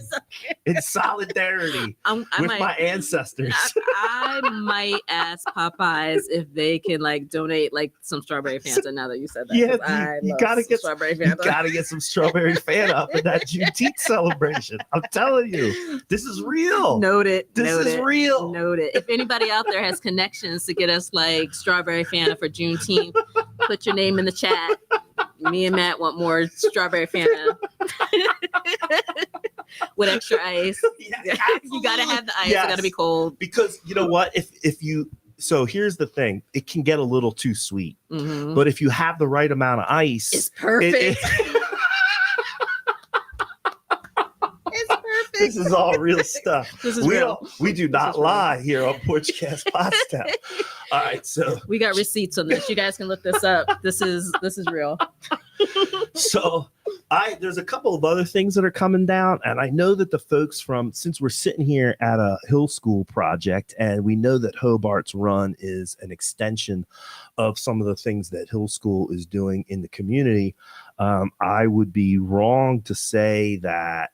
in solidarity with my ancestors. I might ask Popeyes if they can donate some strawberry Fanta now that you said that. Yeah, you gotta get strawberry Fanta. You gotta get some strawberry Fanta up in that Juneteenth celebration. I'm telling you, this is real. Noted. This is real. Noted. If anybody out there has connections to get us strawberry Fanta for Juneteenth, put your name in the chat. Me and Matt want more strawberry Fanta with extra ice. Yeah, you gotta have the ice. Yes. It gotta be cold. Because you know what? So here's the thing. It can get a little too sweet. But if you have the right amount of ice, it's perfect. This is all real stuff. This is real. We do not lie here on Porchcast Pottstown. All right, so we got receipts on this. You guys can look this up. This is real. So there's a couple of other things that are coming down, and I know that the folks since we're sitting here at a Hill School project, and we know that Hobart's Run is an extension of some of the things that Hill School is doing in the community. I would be wrong to say that,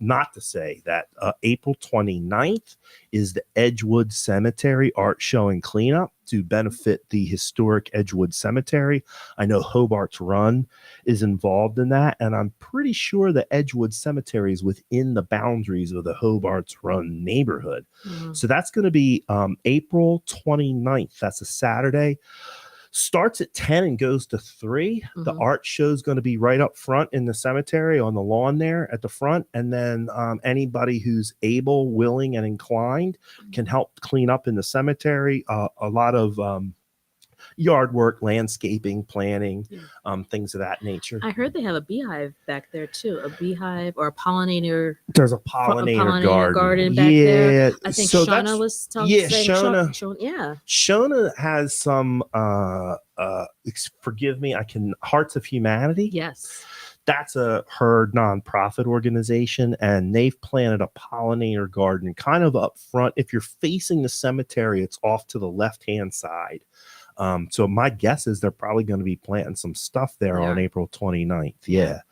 not to say that April 29th is the Edgewood Cemetery Art Show and Cleanup to benefit the historic Edgewood Cemetery. I know Hobart's Run is involved in that, and I'm pretty sure the Edgewood Cemetery is within the boundaries of the Hobart's Run neighborhood. So that's going to be April 29th. That's a Saturday. Starts at 10 and goes to 3. The art show is going to be right up front in the cemetery on the lawn there at the front. And then anybody who's able, willing, and inclined can help clean up in the cemetery. A lot of yard work, landscaping, planning, things of that nature. I heard they have a beehive back there too, a beehive or a pollinator. There's a pollinator garden back there. I think so Shauna was talking. Yeah, Shona. Yeah, Shona has some. Forgive me. Hearts of Humanity. Yes. That's her nonprofit organization, and they've planted a pollinator garden kind of up front. If you're facing the cemetery, it's off to the left-hand side. So my guess is they're probably going to be planting some stuff there on April 29th. Yeah.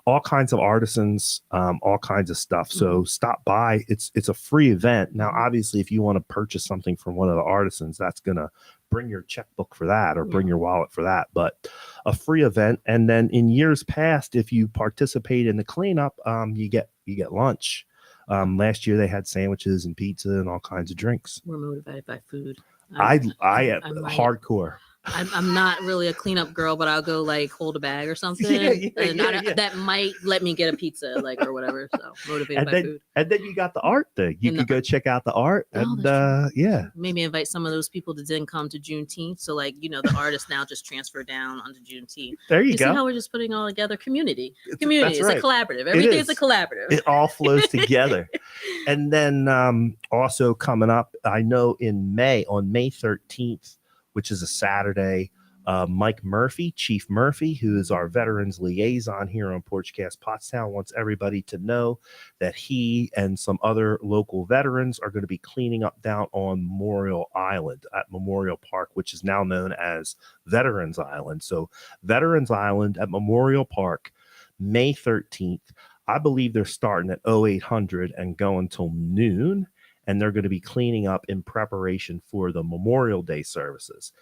All kinds of artisans, all kinds of stuff. So stop by. It's a free event. Now, obviously, if you want to purchase something from one of the artisans, that's going to bring your checkbook for that or bring your wallet for that. But a free event. And then in years past, if you participate in the cleanup, you get lunch. Last year they had sandwiches and pizza and all kinds of drinks. We're motivated by food. I am hardcore. I'm not really a cleanup girl, but I'll go like hold a bag or something. That might let me get a pizza, like, or whatever. So motivated by food. And then you got the art thing. You could go check out the art. Maybe invite some of those people that didn't come to Juneteenth. So like, the artists now just transfer down onto Juneteenth. There you go. See how we're just putting all together? Community. It's a collaborative. Everything is a collaborative. It all flows together. And then also coming up, I know on May 13th, which is a Saturday, Mike Murphy, Chief Murphy, who is our veterans liaison here on Porchcast Pottstown, wants everybody to know that he and some other local veterans are going to be cleaning up down on Memorial Island at Memorial Park, which is now known as Veterans Island. So Veterans Island at Memorial Park, May 13th. I believe they're starting at 0800 and going till noon. And they're going to be cleaning up in preparation for the Memorial Day services.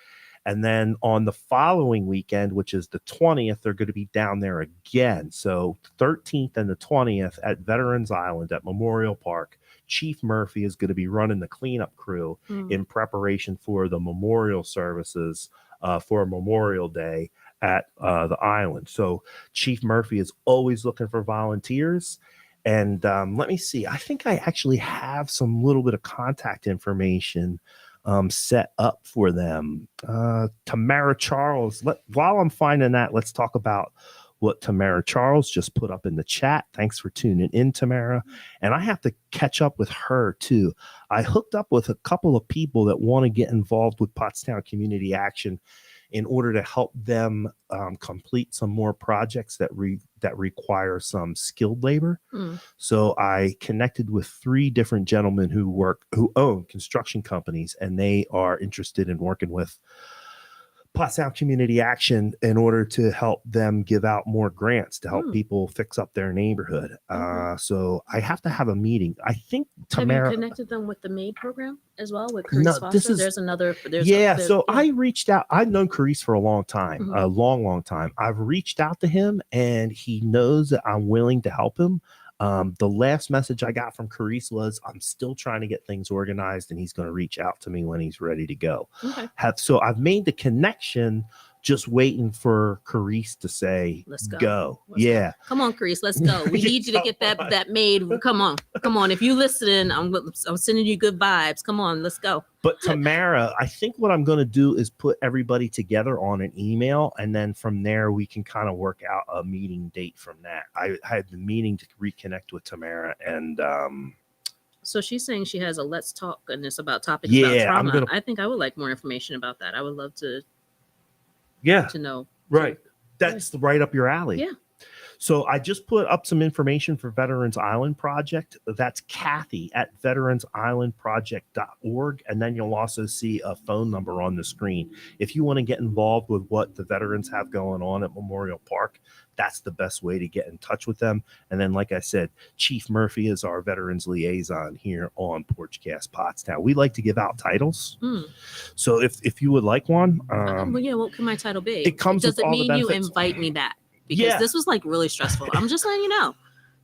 And then on the following weekend, which is the 20th, they're going to be down there again. So 13th and the 20th at Veterans Island at Memorial Park. Chief Murphy is going to be running the cleanup crew in preparation for the memorial services for Memorial Day at the island. So Chief Murphy is always looking for volunteers. And let me see. I think I actually have some little bit of contact information set up for them. Tamara Charles. While I'm finding that, let's talk about what Tamara Charles just put up in the chat. Thanks for tuning in, Tamara. And I have to catch up with her too. I hooked up with a couple of people that want to get involved with Pottstown Community Action in order to help them complete some more projects that require some skilled labor. So I connected with 3 different gentlemen who own construction companies, and they are interested in working with Pottstown Community Action in order to help them give out more grants to help people fix up their neighborhood. So I have to have a meeting. I think Tamara... Have you connected them with the MAID program as well with Carice Foster? So I reached out. I've known Carice for a long time, a long time. I've reached out to him, and he knows that I'm willing to help him. The last message I got from Carice was, I'm still trying to get things organized, and he's going to reach out to me when he's ready to go. So I've made the connection, just waiting for Carice to say, let's go. Let's go. Come on, Carice, let's go. We need you to get that made. Come on. If you listening, I'm sending you good vibes. Come on, let's go. But Tamara, I think what I'm going to do is put everybody together on an email, and then from there we can kind of work out a meeting date from that. I had been meaning to reconnect with Tamara, and so she's saying she has a let's talk, and it's about topics about trauma. I think I would like more information about that. I would love to know. Right. That's right up your alley. Yeah. So I just put up some information for Veterans Island Project. That's Kathy at veteransislandproject.org. And then you'll also see a phone number on the screen. If you want to get involved with what the veterans have going on at Memorial Park, that's the best way to get in touch with them. And then, like I said, Chief Murphy is our veterans liaison here on Porchcast Pottstown. We like to give out titles. So if you would like one. Well, yeah, what can my title be? It comes Does with it all the mean you benefits. invite me back? Because this was like really stressful. I'm just letting you know.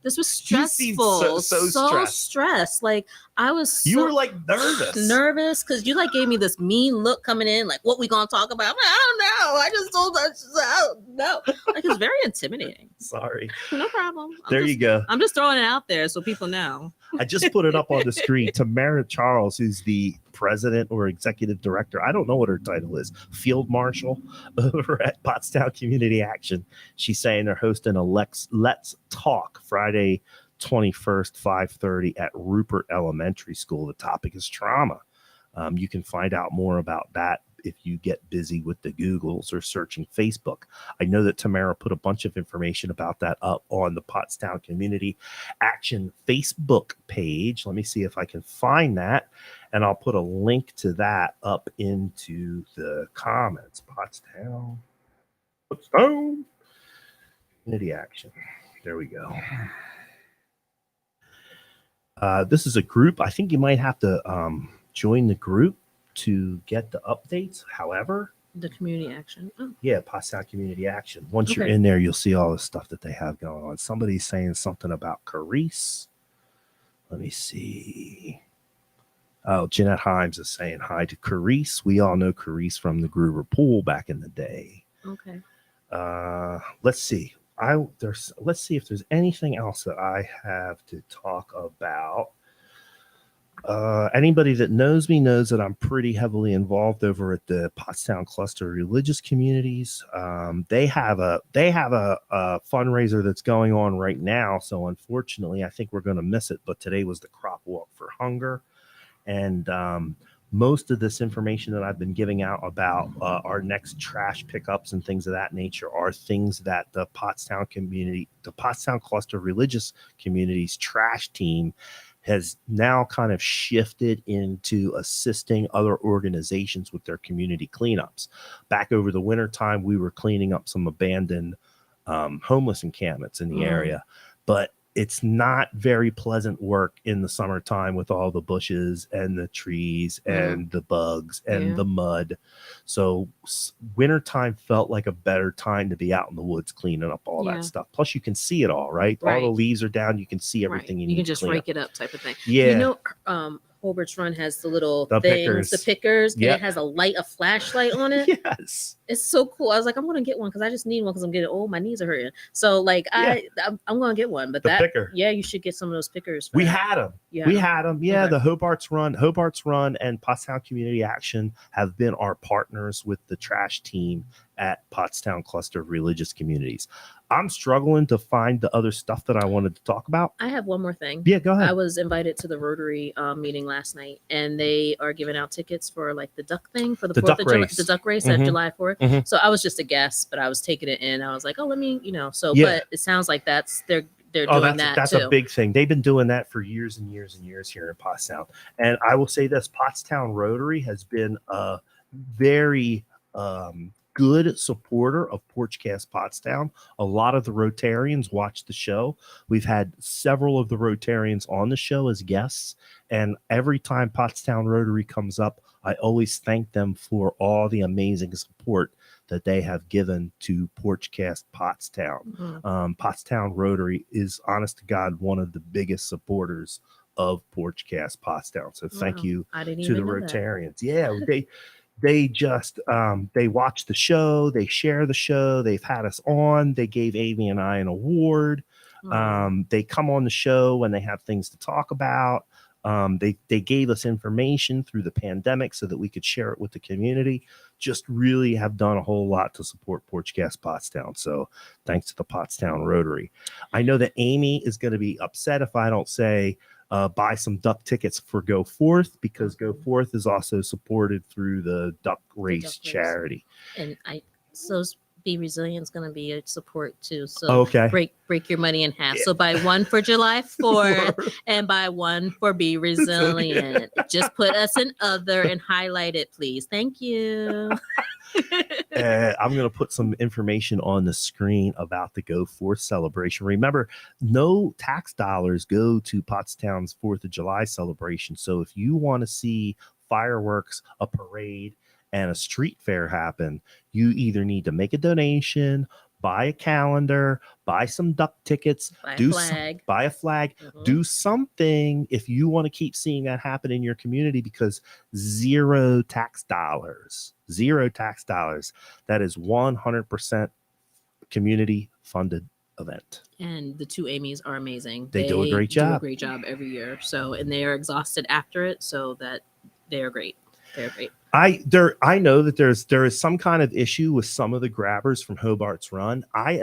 This was stressful. You seem so stressed. Like I was you were like nervous because you like gave me this mean look coming in, like what we gonna talk about? I'm like, I don't know. I just told us I don't know. Like it's very intimidating. Sorry. No problem. You go. I'm just throwing it out there so people know. I just put it up on the screen. Tamara Charles, who's the president or executive director, I don't know what her title is, field marshal over at Pottstown Community Action. She's saying they're hosting a Let's Talk Friday 21st, 5:30 at Rupert Elementary School. The topic is trauma. You can find out more about that if you get busy with the Googles or searching Facebook. I know that Tamara put a bunch of information about that up on the Pottstown Community Action Facebook page. Let me see if I can find that, and I'll put a link to that up into the comments. Pottstown Community Action. There we go. This is a group. I think you might have to join the group to get the updates. However, the community action. Yeah, Pottstown Community Action. Once you're in there, you'll see all the stuff that they have going on. Somebody's saying something about Carice. Let me see. Oh, Jeanette Himes is saying hi to Carice. We all know Carice from the Gruber Pool back in the day. Okay. Let's see. Let's see if there's anything else that I have to talk about. Anybody that knows me knows that I'm pretty heavily involved over at the Pottstown Cluster of Religious Communities. They have a fundraiser that's going on right now. So unfortunately, I think we're going to miss it. But today was the Crop Walk for Hunger. And most of this information that I've been giving out about our next trash pickups and things of that nature are things that the Pottstown community, the Pottstown Cluster of Religious Communities trash team has now kind of shifted into assisting other organizations with their community cleanups. Back over the winter time, we were cleaning up some abandoned homeless encampments in the area, but it's not very pleasant work in the summertime with all the bushes and the trees and the bugs and the mud. So wintertime felt like a better time to be out in the woods cleaning up all that stuff. Plus you can see it all, right? All the leaves are down. You can see everything you need. You can just rake it up type of thing. Yeah. You know, Holbert's Run has the little pickers. The pickers, and it has a flashlight on it. Yes. It's so cool. I was like, I'm going to get one because I just need one because I'm getting old. My knees are hurting. So like, I'm going to get one. But picker. Yeah, you should get some of those pickers. We had them. Yeah. We had them. Yeah. Okay. The Hobart's Run and Pottstown Community Action have been our partners with the trash team at Pottstown Cluster of Religious Communities. I'm struggling to find the other stuff that I wanted to talk about. I have one more thing. Yeah, go ahead. I was invited to the Rotary meeting last night, and they are giving out tickets for like the duck thing for the 4th of July, the duck race at July 4th. So I was just a guest, but I was taking it in. I was like, oh, let me, but it sounds like they're doing that's too. A big thing. They've been doing that for years and years and years here in Pottstown. And I will say this, Pottstown Rotary has been a very good supporter of Porchcast Pottstown. A lot of the Rotarians watch the show. We've had several of the Rotarians on the show as guests, and every time Pottstown Rotary comes up, I always thank them for all the amazing support that they have given to Porchcast Pottstown. Pottstown Rotary is, honest to God, one of the biggest supporters of Porchcast Pottstown. So thank you to the Rotarians. That. Yeah, they just they watch the show, they share the show, they've had us on, they gave Amy and I an award. They come on the show when they have things to talk about. They gave us information through the pandemic so that we could share it with the community. Just really have done a whole lot to support Porchcast Pottstown. So thanks to the Pottstown Rotary. I know that Amy is going to be upset if I don't say buy some duck tickets for Go Forth, because Go Forth is also supported through the Duck Race charity. And Be Resilient is going to be a support too. So Okay. break your money in half. So buy one for July 4th and buy one for Be Resilient. Just put us in other and highlight it, please. Thank you. I'm going to put some information on the screen about the Go Forth celebration. Remember, no tax dollars go to Pottstown's 4th of July celebration. So if you want to see fireworks, a parade, and a street fair happen, you either need to make a donation, buy a calendar, buy some duck tickets, buy a flag, do something if you want to keep seeing that happen in your community, because zero tax dollars. That is 100% community funded event. And the two Amy's are amazing. They do a great job. Do a great job every year. So, and they are exhausted after it, so that they are great. They're great. I know that there is some kind of issue with some of the grabbers from Hobart's Run. I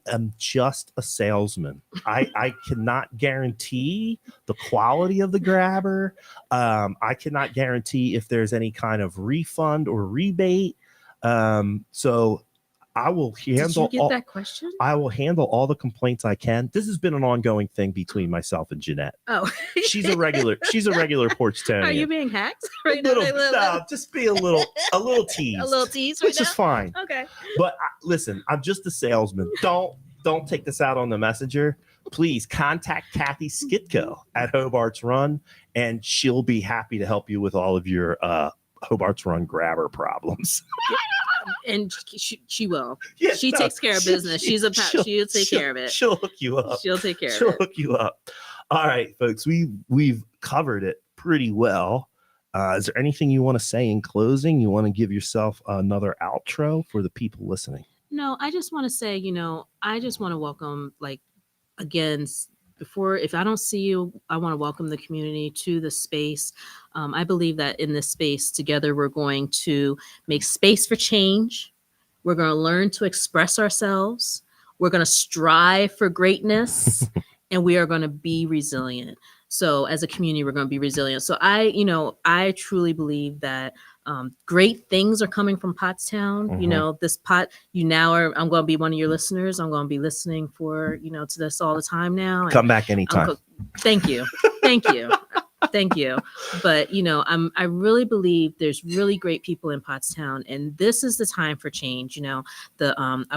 am just a salesman. I cannot guarantee the quality of the grabber. I cannot guarantee if there's any kind of refund or rebate. So I will handle. Did you get that question? I will handle all the complaints I can. This has been an ongoing thing between myself and Jeanette. Oh, she's a regular Porchtownian. Are you being hacked right now? Just be a little tease. A little tease, right? Which is fine. Okay. But listen, I'm just a salesman. Don't take this out on the messenger. Please contact Kathy Skitko at Hobart's Run, and she'll be happy to help you with all of your Hobart's Run grabber problems. And she will. Yeah, she takes care of business. She'll take care of it. She'll hook you up. She'll take care of it. She'll hook you up. All right, folks, we've covered it pretty well. Is there anything you want to say in closing? You want to give yourself another outro for the people listening? No, I just want to say, I just want to welcome, again, if I don't see you, I want to welcome the community to the space. I believe that in this space together, we're going to make space for change. We're going to learn to express ourselves. We're going to strive for greatness, and we are going to be resilient. So as a community, we're going to be resilient. So I truly believe that great things are coming from Pottstown. Mm-hmm. I'm going to be one of your listeners. I'm going to be listening to this all the time now. Come back anytime. Thank you. Thank you. But, I really believe there's really great people in Pottstown, and this is the time for change. I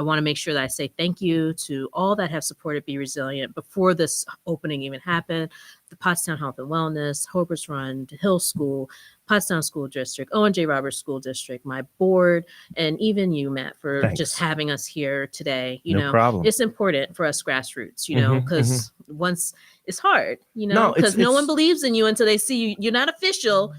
want to make sure that I say thank you to all that have supported Be Resilient before this opening even happened. The Pottstown Health and Wellness, Hobart's Run, Hill School, Pottstown School District, O&J Roberts School District, my board, and even you, Matt, for just having us here today. No problem. It's important for us grassroots, because once it's hard, because no one believes in you until they see you. You're not official.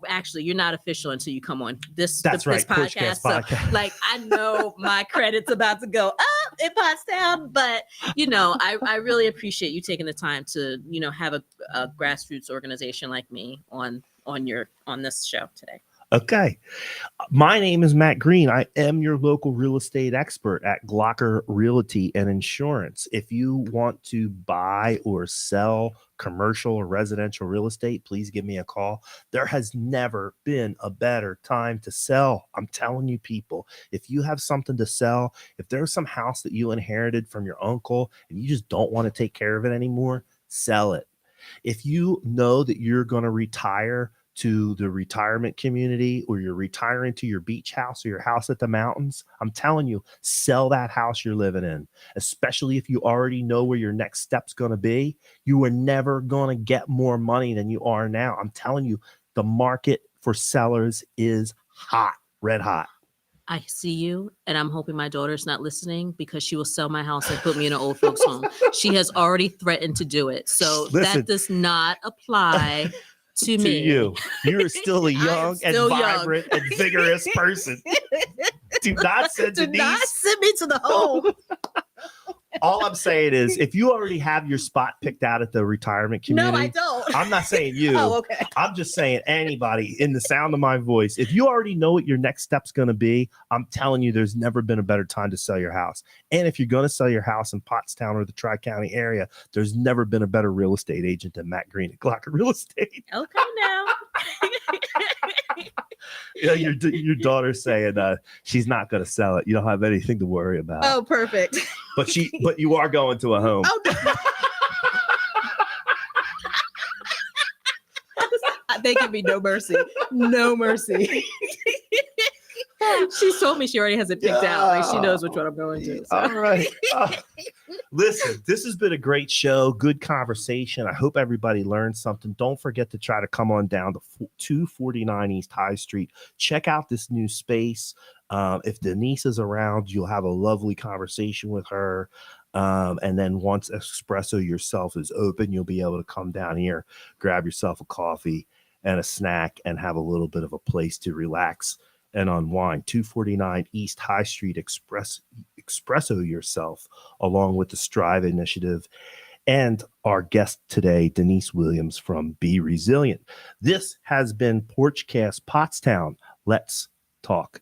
Actually, you're not official until you come on this podcast. Porchcast Podcast. So, I know my credit's about to go up in Pottstown, but I really appreciate you taking the time to have a grassroots organization like me on this show today. Okay. My name is Matt Green. I am your local real estate expert at Glocker Realty and Insurance. If you want to buy or sell commercial or residential real estate, please give me a call. There has never been a better time to sell. I'm telling you, people, if you have something to sell, if there's some house that you inherited from your uncle and you just don't want to take care of it anymore, sell it. If you know that you're going to retire to the retirement community, or you're retiring to your beach house or your house at the mountains, I'm telling you, sell that house you're living in, especially if you already know where your next step's going to be. You are never going to get more money than you are now. I'm telling you, the market for sellers is hot, red hot. I see you, and I'm hoping my daughter's not listening, because she will sell my house and put me in an old folks home. She has already threatened to do it. So that does not apply to me. You're still a young and vibrant and vigorous person. Do not send me to the home. All I'm saying is, if you already have your spot picked out at the retirement community. No, I don't. I'm not saying you. Oh, okay. I'm just saying anybody in the sound of my voice. If you already know what your next step's going to be, I'm telling you, there's never been a better time to sell your house. And if you're going to sell your house in Pottstown or the Tri-County area, there's never been a better real estate agent than Matt Green at Glocker Real Estate. Okay, now. Yeah, your daughter's saying she's not going to sell it. You don't have anything to worry about. Oh, perfect. But you are going to a home. Oh, no. They give me no mercy. No mercy. She's told me she already has it picked out. Like she knows which one I'm going to. So. All right. Listen, this has been a great show. Good conversation. I hope everybody learned something. Don't forget to try to come on down to 249 East High Street. Check out this new space. If Denise is around, you'll have a lovely conversation with her. And then once Expresso Yourself is open, you'll be able to come down here, grab yourself a coffee and a snack, and have a little bit of a place to relax and unwind. 249 East High Street. Expresso Yourself, along with the Strive Initiative, and our guest today, Denise Williams from Be Resilient. This has been Porchcast Pottstown. Let's talk